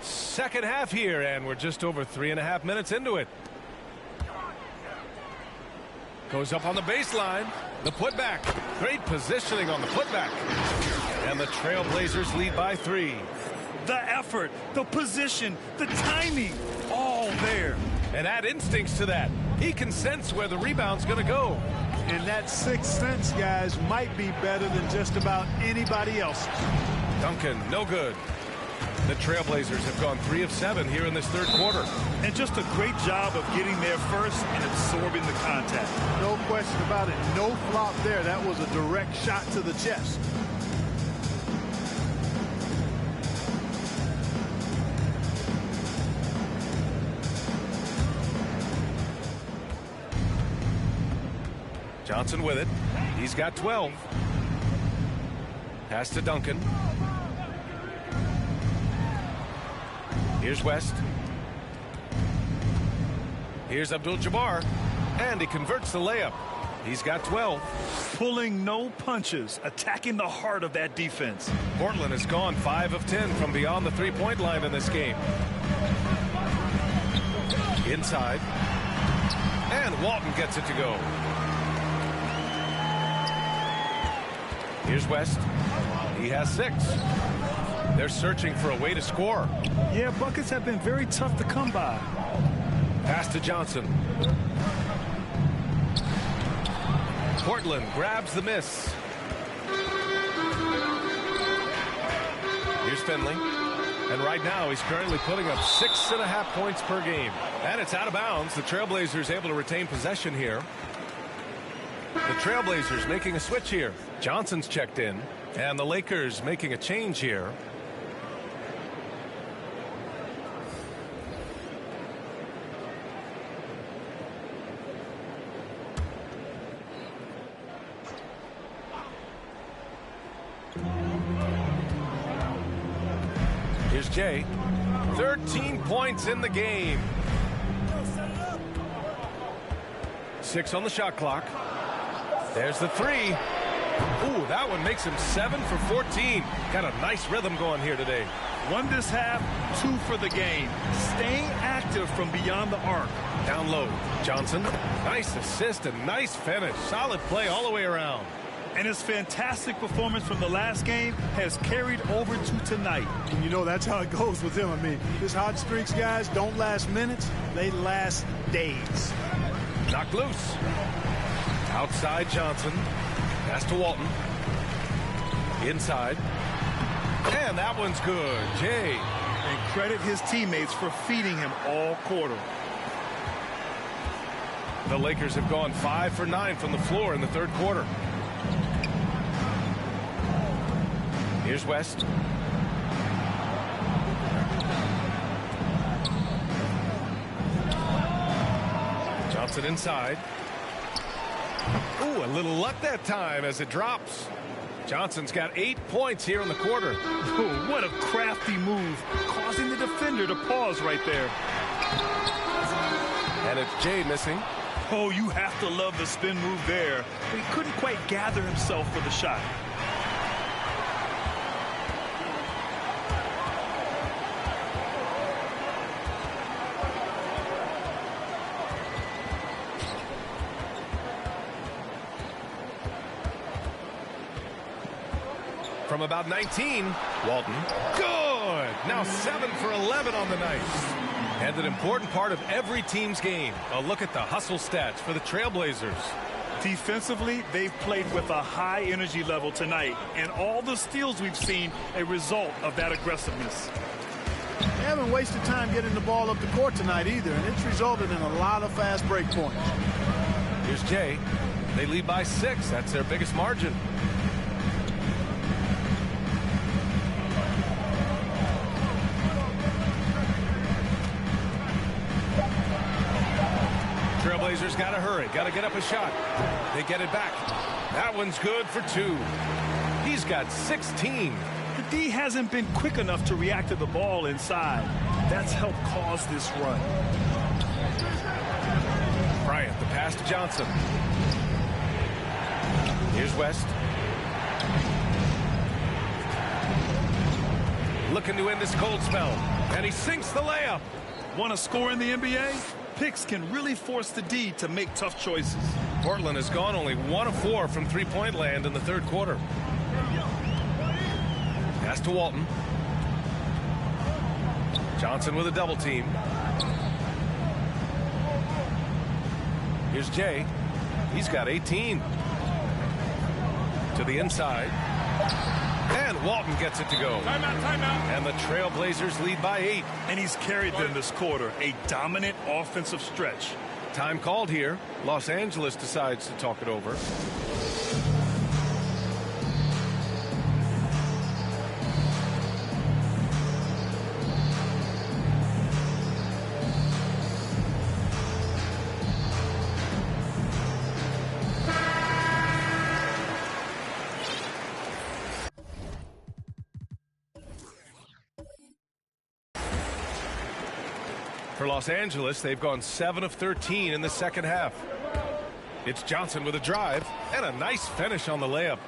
Second half here, and we're just over 3.5 minutes into it. Goes up on the baseline. The putback. Great positioning on the putback. And the Trailblazers lead by 3. The effort, the position, the timing, all there. And add instincts to that. He can sense where the rebound's going to go. And that sixth sense, guys, might be better than just about anybody else. Duncan, no good. The Trailblazers have gone 3 of 7 here in this third quarter. And just a great job of getting there first and absorbing the contact. No question about it. No flop there. That was a direct shot to the chest. Johnson with it. He's got 12. Pass to Duncan. Here's West. Here's Abdul-Jabbar, and he converts the layup. He's got 12. Pulling no punches, attacking the heart of that defense. Portland has gone 5 of 10 from beyond the three-point line in this game. Inside. And Walton gets it to go. Here's West. He has 6. They're searching for a way to score. Yeah, buckets have been very tough to come by. Pass to Johnson. Portland grabs the miss. Here's Finley. And right now he's currently putting up 6.5 points per game. And it's out of bounds. The Trailblazers able to retain possession here. The Trailblazers making a switch here. Johnson's checked in. And the Lakers making a change here. Here's Jay. 13 points in the game. 6 on the shot clock. There's the 3. Ooh, that one makes him 7 for 14. Got a nice rhythm going here today. 1 this half, 2 for the game. Staying active from beyond the arc. Down low. Johnson. Nice assist and nice finish. Solid play all the way around. And his fantastic performance from the last game has carried over to tonight. And you know that's how it goes with him. I mean, his hot streaks, guys, don't last minutes. They last days. Knocked loose. Outside Johnson. Pass to Walton. Inside. And that one's good. Jay. And credit his teammates for feeding him all quarter. The Lakers have gone 5 for 9 from the floor in the third quarter. Here's West. Johnson inside. Ooh, a little luck that time as it drops. Johnson's got 8 points here in the quarter. Ooh, what a crafty move, causing the defender to pause right there. And it's Jay missing. Oh, you have to love the spin move there. But he couldn't quite gather himself for the shot. From about 19, Walton. Good! Now 7 for 11 on the night. And an important part of every team's game. A look at the hustle stats for the Trailblazers. Defensively, they've played with a high energy level tonight. And all the steals we've seen, a result of that aggressiveness. They haven't wasted time getting the ball up the court tonight either, and it's resulted in a lot of fast break points. Here's Jay. They lead by 6. That's their biggest margin. Trailblazers got to hurry. Got to get up a shot. They get it back. That one's good for 2. He's got 16. The D hasn't been quick enough to react to the ball inside. That's helped cause this run. Bryant, the pass to Johnson. Here's West. Looking to end this cold spell. And he sinks the layup. Want to score in the NBA? Picks can really force the D to make tough choices. Portland has gone only 1 of 4 from three-point land in the third quarter. Pass to Walton. Johnson with a double team. Here's Jay. He's got 18. To the inside. And Walton gets it to go. Timeout, timeout. And the Trailblazers lead by 8. And he's carried them this quarter. A dominant offensive stretch. Time called here. Los Angeles decides to talk it over. For Los Angeles, they've gone 7 of 13 in the second half. It's Johnson with a drive and a nice finish on the layup.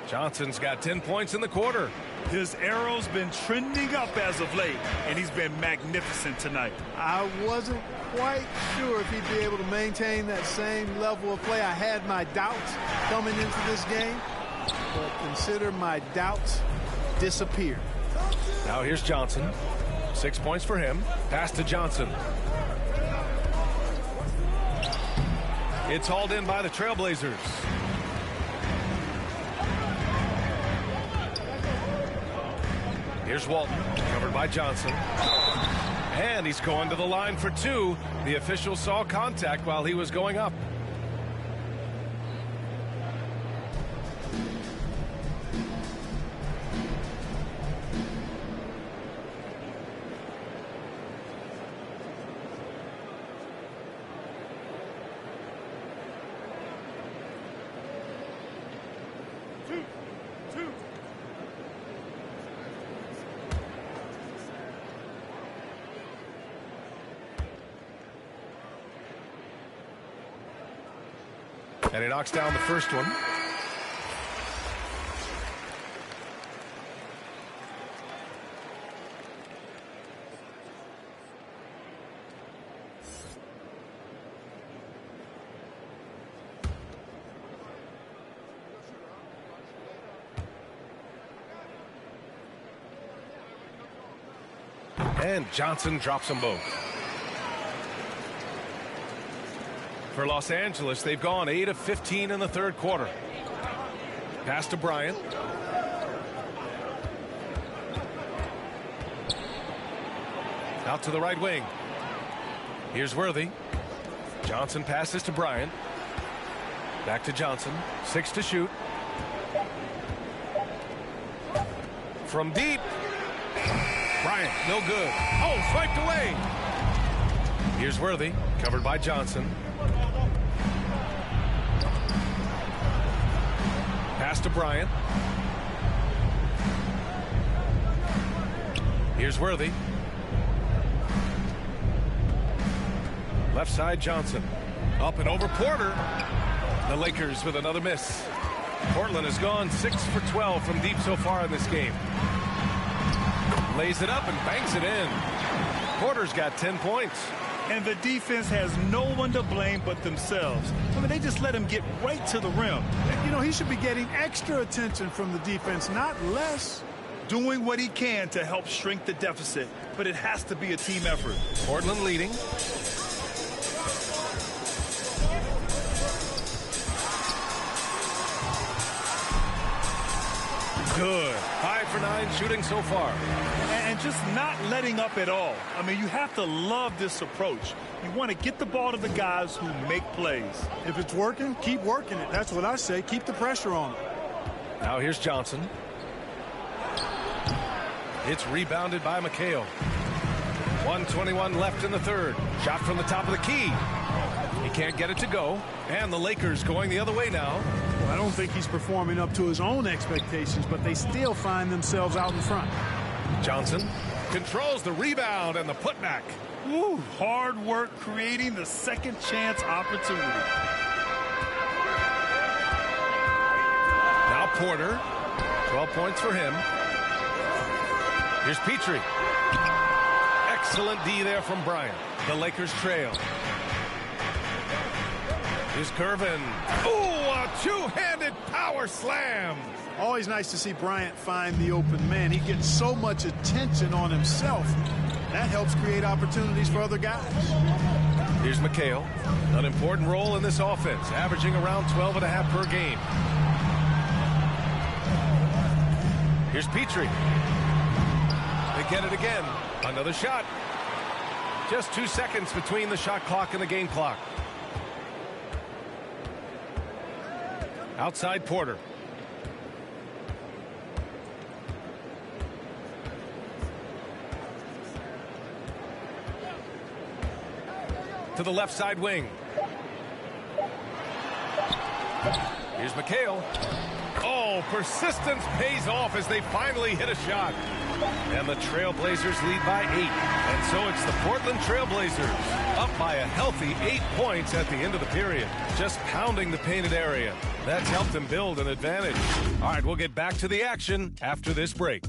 Johnson's got 10 points in the quarter. His arrow's been trending up as of late, and he's been magnificent tonight. I wasn't quite sure if he'd be able to maintain that same level of play. I had my doubts coming into this game, but consider my doubts disappeared. Now here's Johnson. 6 points for him. Pass to Johnson. It's hauled in by the Trailblazers. Here's Walton, covered by Johnson. And he's going to the line for 2. The official saw contact while he was going up. And he knocks down the first one. And Johnson drops them both. For Los Angeles, they've gone 8 of 15 in the third quarter. Pass to Bryant. Out to the right wing. Here's Worthy. Johnson passes to Bryant. Back to Johnson. 6 to shoot. From deep. Bryant, no good. Oh, swiped away. Here's Worthy, covered by Johnson. Pass to Bryant. Here's Worthy. Left side Johnson. Up and over Porter. The Lakers with another miss. Portland has gone 6 for 12 from deep so far in this game. Lays it up and bangs it in. Porter's got 10 points. And the defense has no one to blame but themselves. I mean, they just let him get right to the rim. You know, he should be getting extra attention from the defense, not less. Doing what he can to help shrink the deficit, but it has to be a team effort. Portland leading. Good. 5 for 9 shooting so far. And just not letting up at all. I mean, you have to love this approach. You want to get the ball to the guys who make plays. If it's working, keep working it. That's what I say. Keep the pressure on it. Now here's Johnson. It's rebounded by McHale. 1:21 left in the third. Shot from the top of the key. He can't get it to go. And the Lakers going the other way now. Well, I don't think he's performing up to his own expectations, but they still find themselves out in front. Johnson controls the rebound and the putback. Woo, hard work creating the second chance opportunity. Now Porter. 12 points for him. Here's Petrie. Excellent D there from Bryant. The Lakers trail. Here's Curvin. Ooh, a two-handed power slam. Always nice to see Bryant find the open man. He gets so much attention on himself. That helps create opportunities for other guys. Here's McHale. An important role in this offense, averaging around 12.5 per game. Here's Petrie. They get it again. Another shot. Just 2 seconds between the shot clock and the game clock. Outside Porter. To the left side wing. Here's McHale. Oh, persistence pays off as they finally hit a shot. And the Trailblazers lead by 8. And so it's the Portland Trailblazers up by a healthy 8 points at the end of the period. Just pounding the painted area. That's helped them build an advantage. All right, we'll get back to the action after this break.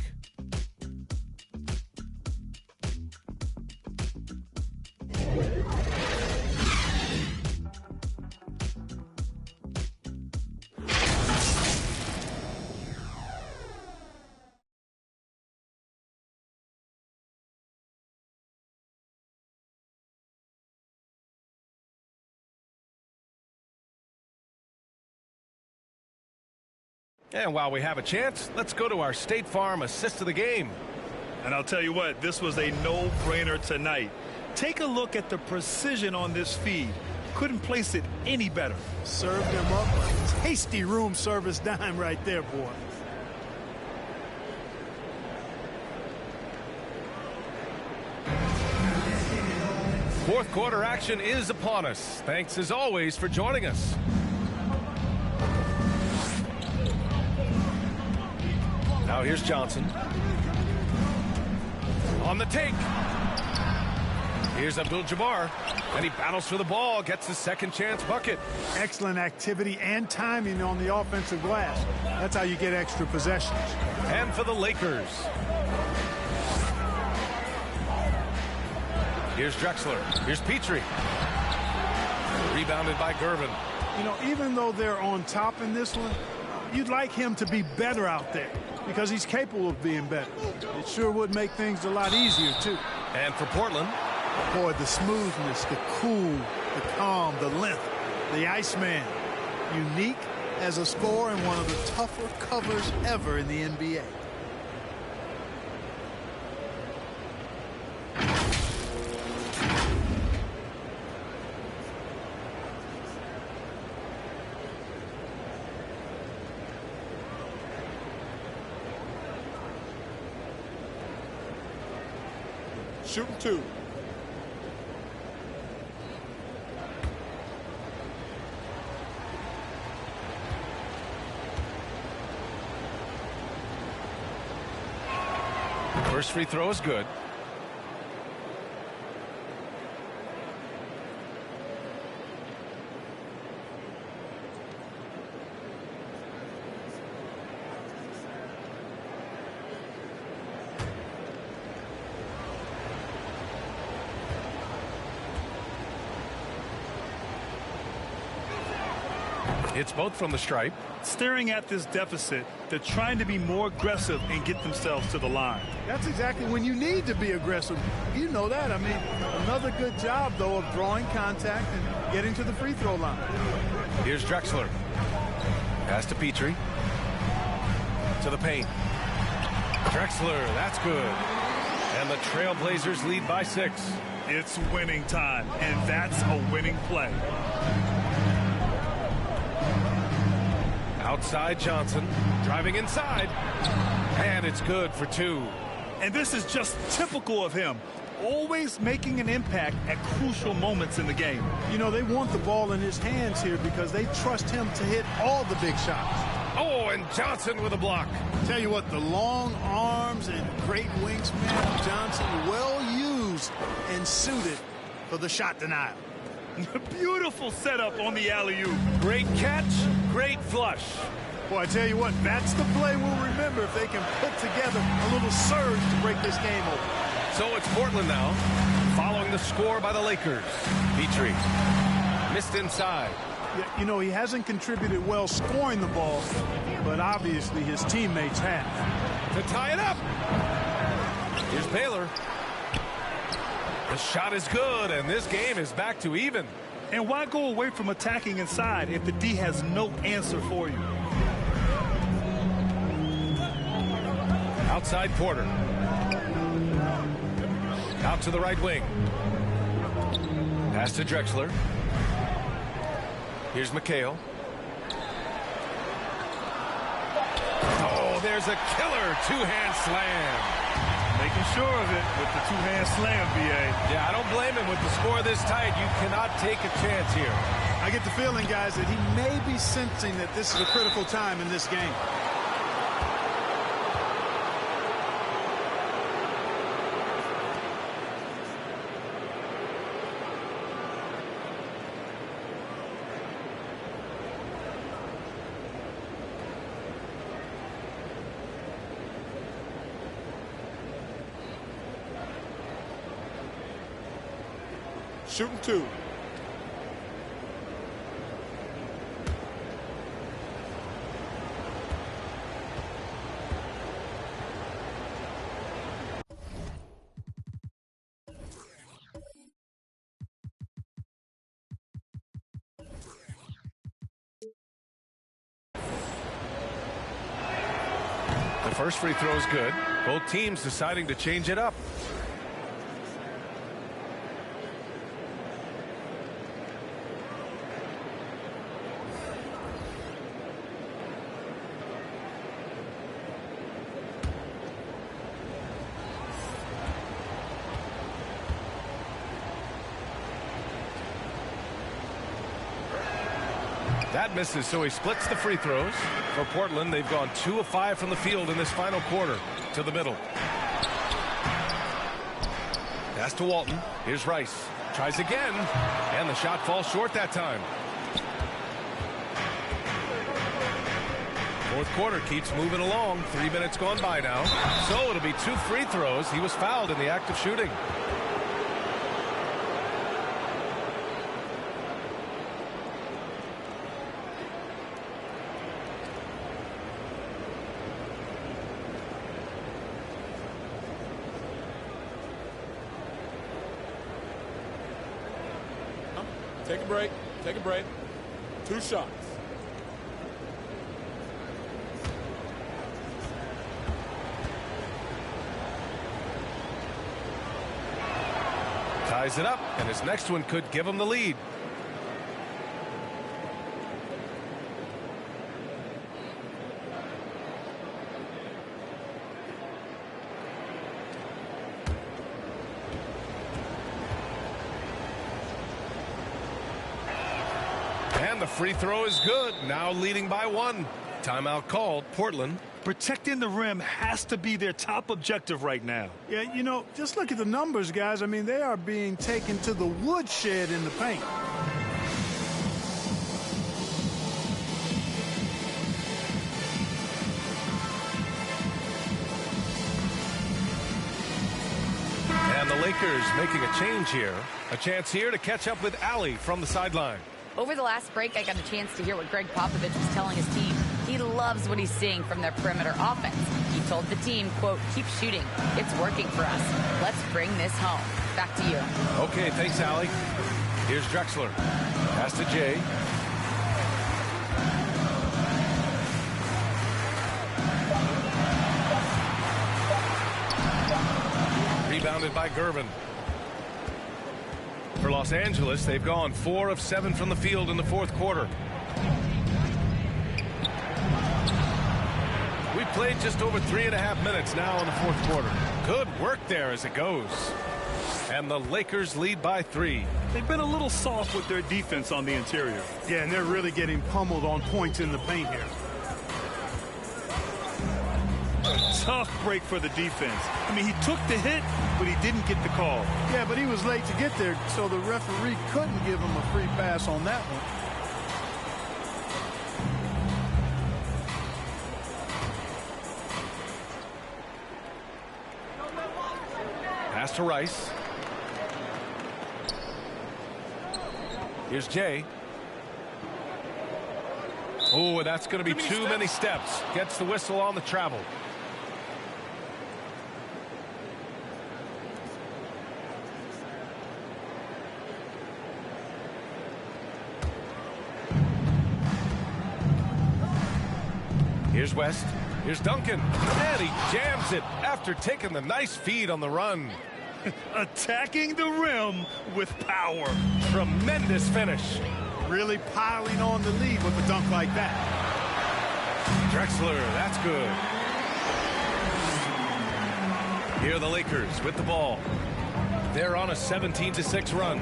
And while we have a chance, let's go to our State Farm assist of the game. And I'll tell you what, this was a no-brainer tonight. Take a look at the precision on this feed. Couldn't place it any better. Served him up a tasty room service dime right there, boy. Fourth quarter action is upon us. Thanks as always for joining us. Now here's Johnson. On the take. Here's Abdul-Jabbar. And he battles for the ball, gets his second chance bucket. Excellent activity and timing on the offensive glass. That's how you get extra possessions. And for the Lakers. Here's Drexler. Here's Petrie. Rebounded by Gervin. You know, even though they're on top in this one, you'd like him to be better out there because he's capable of being better. It sure would make things a lot easier, too. And for Portland. Boy, the smoothness, the cool, the calm, the length, the Iceman. Unique as a scorer and one of the tougher covers ever in the NBA. Shooting two. First free throw is good. It's both from the stripe. Staring at this deficit, they're trying to be more aggressive and get themselves to the line. That's exactly when you need to be aggressive. You know that. I mean, another good job, though, of drawing contact and getting to the free throw line. Here's Drexler. Pass to Petrie. To the paint. Drexler, that's good. And the Trailblazers lead by 6. It's winning time, and that's a winning play. Outside Johnson, driving inside, and it's good for 2. And this is just typical of him, always making an impact at crucial moments in the game. You know, they want the ball in his hands here because they trust him to hit all the big shots. Oh, and Johnson with a block. Tell you what, the long arms and great wingspan of Johnson, well used and suited for the shot denial. Beautiful setup on the alley-oop. Great catch, great flush. Boy, I tell you what, that's the play we'll remember if they can put together a little surge to break this game open. So it's Portland now, following the score by the Lakers. Petrie missed inside. Yeah, you know, he hasn't contributed well scoring the ball, but obviously his teammates have. To tie it up. Here's Baylor. The shot is good, and this game is back to even. And why go away from attacking inside if the D has no answer for you? Outside Porter. Out to the right wing. Pass to Drexler. Here's McHale. Oh, there's a killer two-hand slam. Making sure of it with the two-hand slam, B.A. Yeah, I don't blame him. With the score this tight, you cannot take a chance here. I get the feeling, guys, that he may be sensing that this is a critical time in this game. Shooting 2. The first free throw is good. Both teams deciding to change it up. That misses, so he splits the free throws. For Portland, they've gone 2 of 5 from the field in this final quarter. To the middle. Pass to Walton. Here's Rice. Tries again. And the shot falls short that time. Fourth quarter keeps moving along. 3 minutes gone by now. So it'll be 2 free throws. He was fouled in the act of shooting. Take a break. Take a break. 2 shots. Ties it up, and his next one could give him the lead. And the free throw is good. Now leading by 1. Timeout called. Portland. Protecting the rim has to be their top objective right now. Yeah, you know, just look at the numbers, guys. I mean, they are being taken to the woodshed in the paint. And the Lakers making a change here. A chance here to catch up with Allie from the sideline. Over the last break, I got a chance to hear what Greg Popovich was telling his team. He loves what he's seeing from their perimeter offense. He told the team, quote, keep shooting. It's working for us. Let's bring this home. Back to you. Okay, thanks, Allie. Here's Drexler. Pass to Jay. Rebounded by Gervin. For Los Angeles, they've gone 4 of 7 from the field in the fourth quarter. We've played just over 3.5 minutes now in the fourth quarter. Good work there as it goes. And the Lakers lead by 3. They've been a little soft with their defense on the interior. Yeah, and they're really getting pummeled on points in the paint here. Tough break for the defense. I mean, he took the hit, but he didn't get the call. Yeah, but he was late to get there, so the referee couldn't give him a free pass on that one. Pass to Rice. Here's Jay. Oh, that's going to be too many steps. Gets the whistle on the travel. Here's West. Here's Duncan. And he jams it after taking the nice feed on the run. Attacking the rim with power. Tremendous finish. Really piling on the lead with a dunk like that. Drexler, that's good. Here are the Lakers with the ball. They're on a 17-6 run.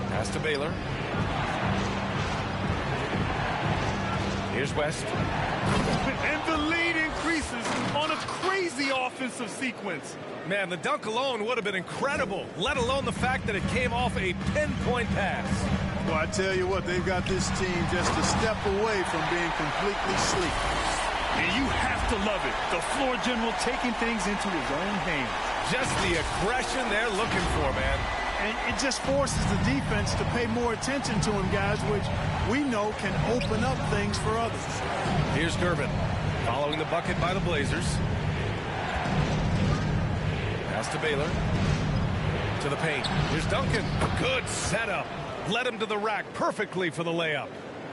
Pass to Baylor. Here's West. And the lead increases on a crazy offensive sequence. Man, the dunk alone would have been incredible, let alone the fact that it came off a pinpoint pass. Well, I tell you what, they've got this team just a step away from being completely sleep. And you have to love it. The floor general taking things into his own hands. Just the aggression they're looking for, man. And it just forces the defense to pay more attention to him, guys, which we know can open up things for others. Here's Durbin following the bucket by the Blazers. Pass to Baylor. To the paint. Here's Duncan. Good setup. Led him to the rack perfectly for the layup.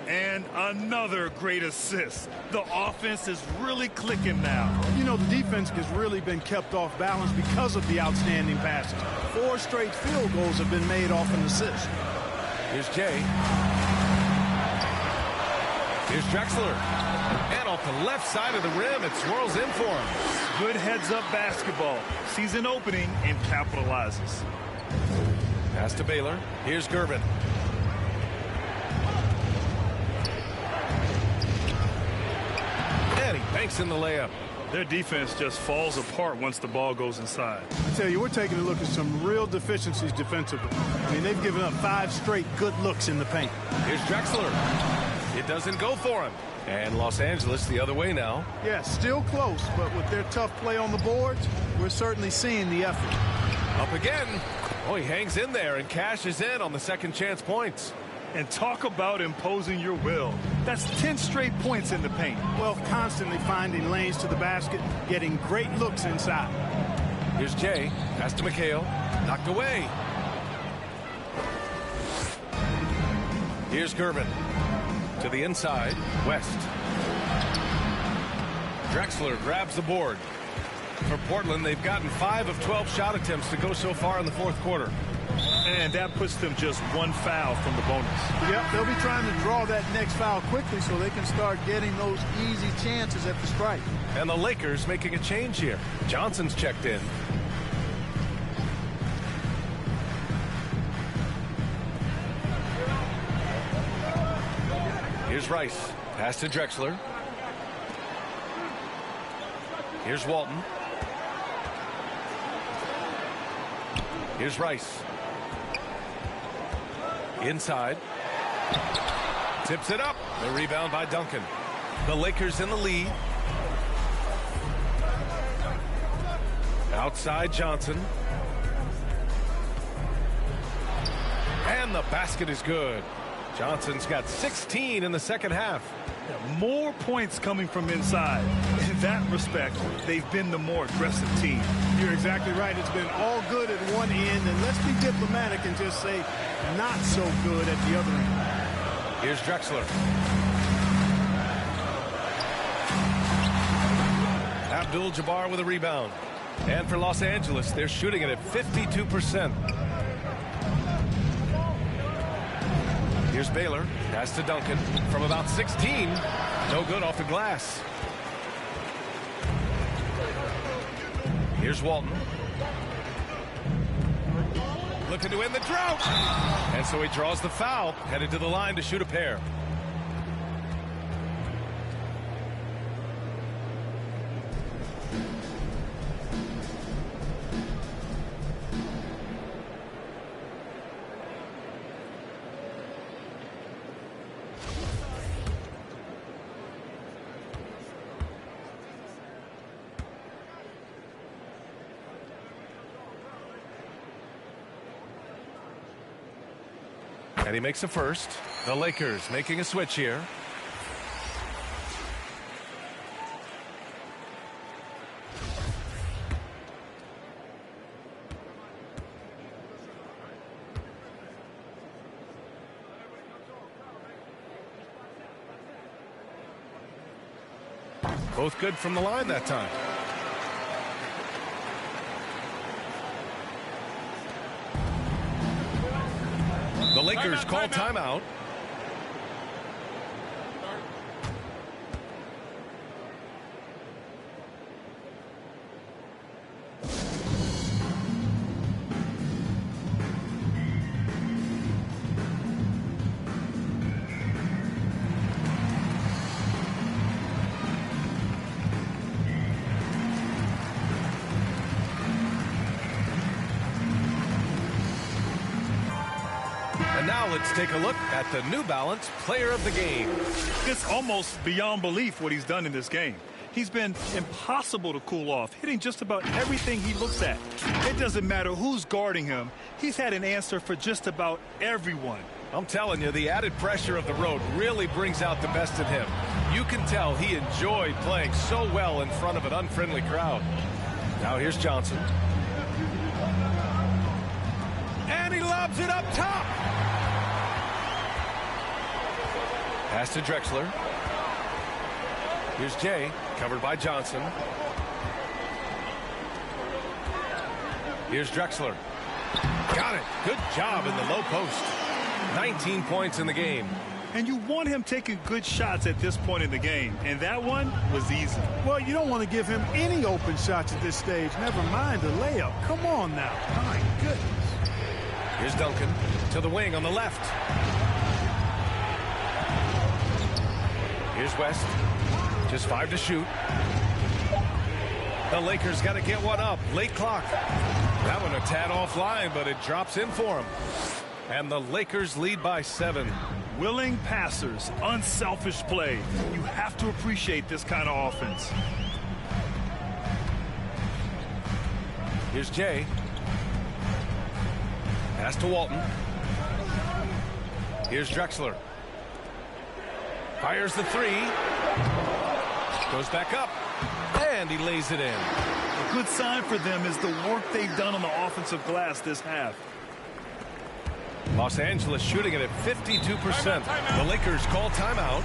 And another great assist. The offense is really clicking now. You know, the defense has really been kept off balance because of the outstanding passes. 4 straight field goals have been made off an assist. Here's Jay. Here's Drexler. And off the left side of the rim, it swirls in for him. Good heads-up basketball. Sees an opening and capitalizes. Pass to Baylor. Here's Gervin. And he banks in the layup. Their defense just falls apart once the ball goes inside. I tell you, we're taking a look at some real deficiencies defensively. I mean, they've given up 5 straight good looks in the paint. Here's Drexler. It doesn't go for him. And Los Angeles the other way now. Yeah, still close, but with their tough play on the boards, we're certainly seeing the effort. Up again. Oh, he hangs in there and cashes in on the second chance points. And talk about imposing your will. That's 10 straight points in the paint. Well, constantly finding lanes to the basket, getting great looks inside. Here's Jay. Pass to McHale. Knocked away. Here's Gervin. To the inside. West. Drexler grabs the board. For Portland, they've gotten 5 of 12 shot attempts to go so far in the fourth quarter. And that puts them just 1 foul from the bonus. Yep, they'll be trying to draw that next foul quickly so they can start getting those easy chances at the stripe. And the Lakers making a change here. Johnson's checked in. Here's Rice. Pass to Drexler. Here's Walton. Here's Rice. Inside. Tips it up. The rebound by Duncan. The Lakers in the lead. Outside Johnson. And the basket is good. Johnson's got 16 in the second half. More points coming from inside. In that respect, they've been the more aggressive team. You're exactly right. It's been all good at one end, and let's be diplomatic and just say not so good at the other end. Here's Drexler. Abdul-Jabbar with a rebound. And for Los Angeles, they're shooting it at 52%. Here's Baylor. Pass to Duncan from about 16. No good off the glass. Here's Walton. Looking to end the drought. And so he draws the foul. Headed to the line to shoot a pair. And he makes a first. The Lakers making a switch here. Both good from the line that time. The Lakers call timeout. Now let's take a look at the New Balance Player of the Game. It's almost beyond belief what he's done in this game. He's been impossible to cool off, hitting just about everything he looks at. It doesn't matter who's guarding him. He's had an answer for just about everyone. I'm telling you, the added pressure of the road really brings out the best in him. You can tell he enjoyed playing so well in front of an unfriendly crowd. Now here's Johnson. And he lobs it up top. Pass to Drexler. Here's Jay, covered by Johnson. Here's Drexler. Got it. Good job in the low post. 19 points in the game. And you want him taking good shots at this point in the game. And that one was easy. Well, you don't want to give him any open shots at this stage. Never mind a layup. Come on now. My goodness. Here's Duncan to the wing on the left. Here's West. Just 5 to shoot. The Lakers got to get one up. Late clock. That one a tad offline, but it drops in for him. And the Lakers lead by 7. Willing passers, unselfish play. You have to appreciate this kind of offense. Here's Jay. Pass to Walton. Here's Drexler. Fires the 3. Goes back up. And he lays it in. A good sign for them is the work they've done on the offensive glass this half. Los Angeles shooting it at 52%. The Lakers call timeout.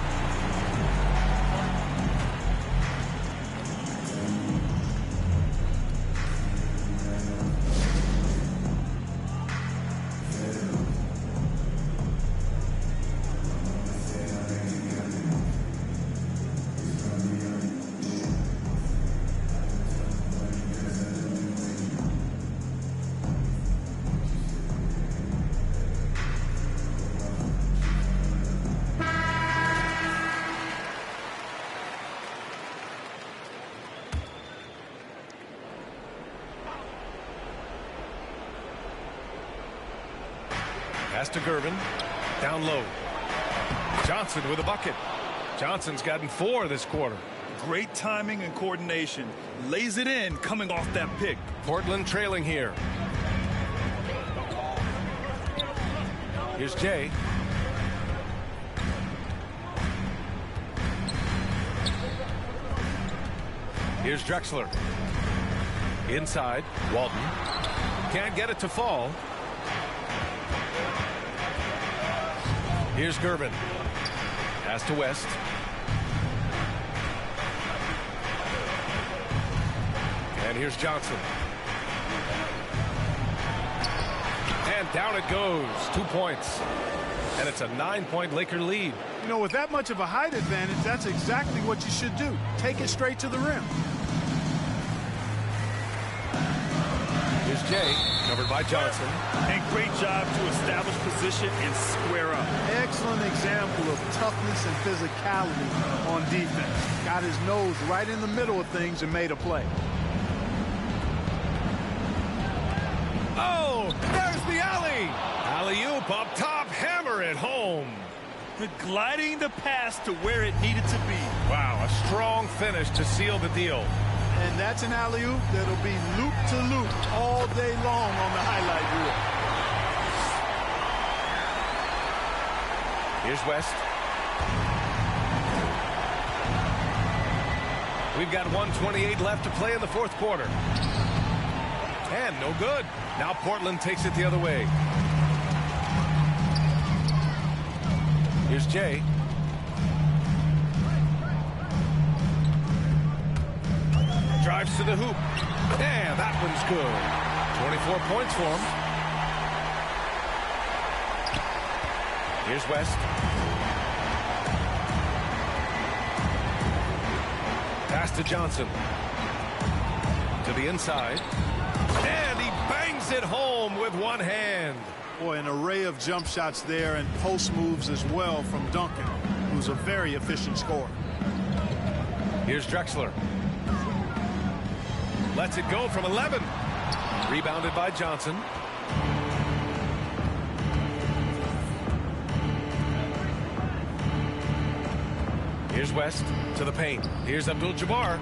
Pass to Gervin. Down low. Johnson with a bucket. Johnson's gotten 4 this quarter. Great timing and coordination. Lays it in coming off that pick. Portland trailing here. Here's Jay. Here's Drexler. Inside. Walton. Can't get it to fall. Here's Gervin. Pass to West. And here's Johnson. And down it goes. 2 points. And it's a 9-point Laker lead. You know, with that much of a height advantage, that's exactly what you should do. Take it straight to the rim. Here's Jay, covered by Johnson. And great job to establish position and square up. Excellent example of toughness and physicality on defense. Got his nose right in the middle of things and made a play. Oh, there's the alley. Alley-oop up top, hammer it home. Gliding the pass to where it needed to be. Wow, a strong finish to seal the deal. And that's an alley-oop that'll be loop-to-loop all day long on the highlight reel. Here's West. We've got 1:28 left to play in the 4th quarter. And no good. Now Portland takes it the other way. Here's Jay. Drives to the hoop. And that one's good. 24 points for him. Here's West. Pass to Johnson. To the inside. And he bangs it home with one hand. Boy, an array of jump shots there and post moves as well from Duncan, who's a very efficient scorer. Here's Drexler. Lets it go from 11. Rebounded by Johnson. Here's West to the paint. Here's Abdul-Jabbar.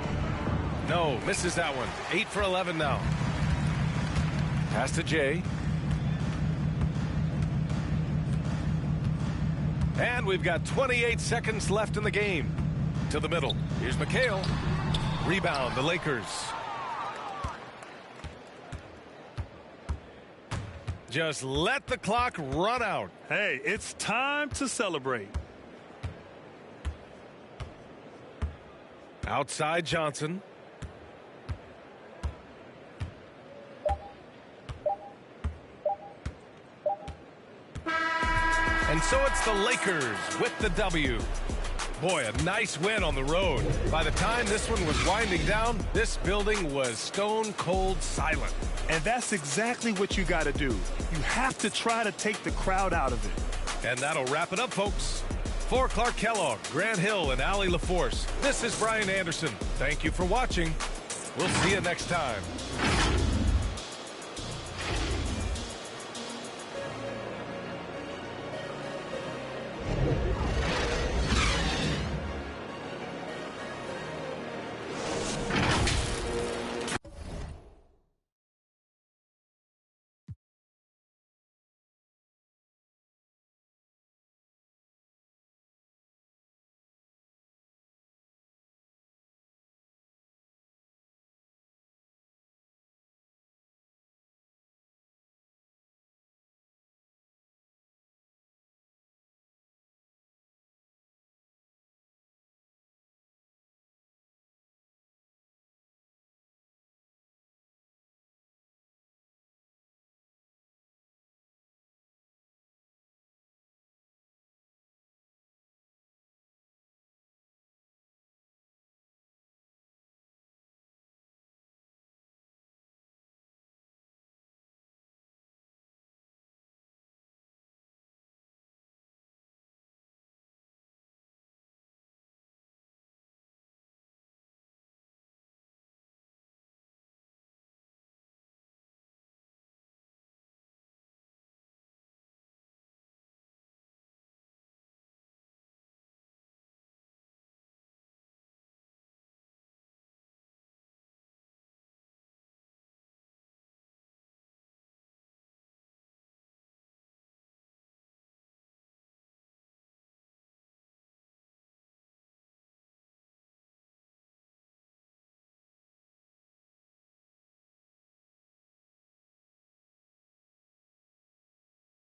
No, misses that one. 8 for 11 now. Pass to Jay. And we've got 28 seconds left in the game. To the middle. Here's McHale. Rebound, the Lakers. Just let the clock run out. Hey, it's time to celebrate. Outside Johnson. And so it's the Lakers with the W. Boy, a nice win on the road. By the time this one was winding down, this building was stone cold silent. And that's exactly what you got to do. You have to try to take the crowd out of it. And that'll wrap it up, folks. For Clark Kellogg, Grant Hill, and Allie LaForce, this is Brian Anderson. Thank you for watching. We'll see you next time.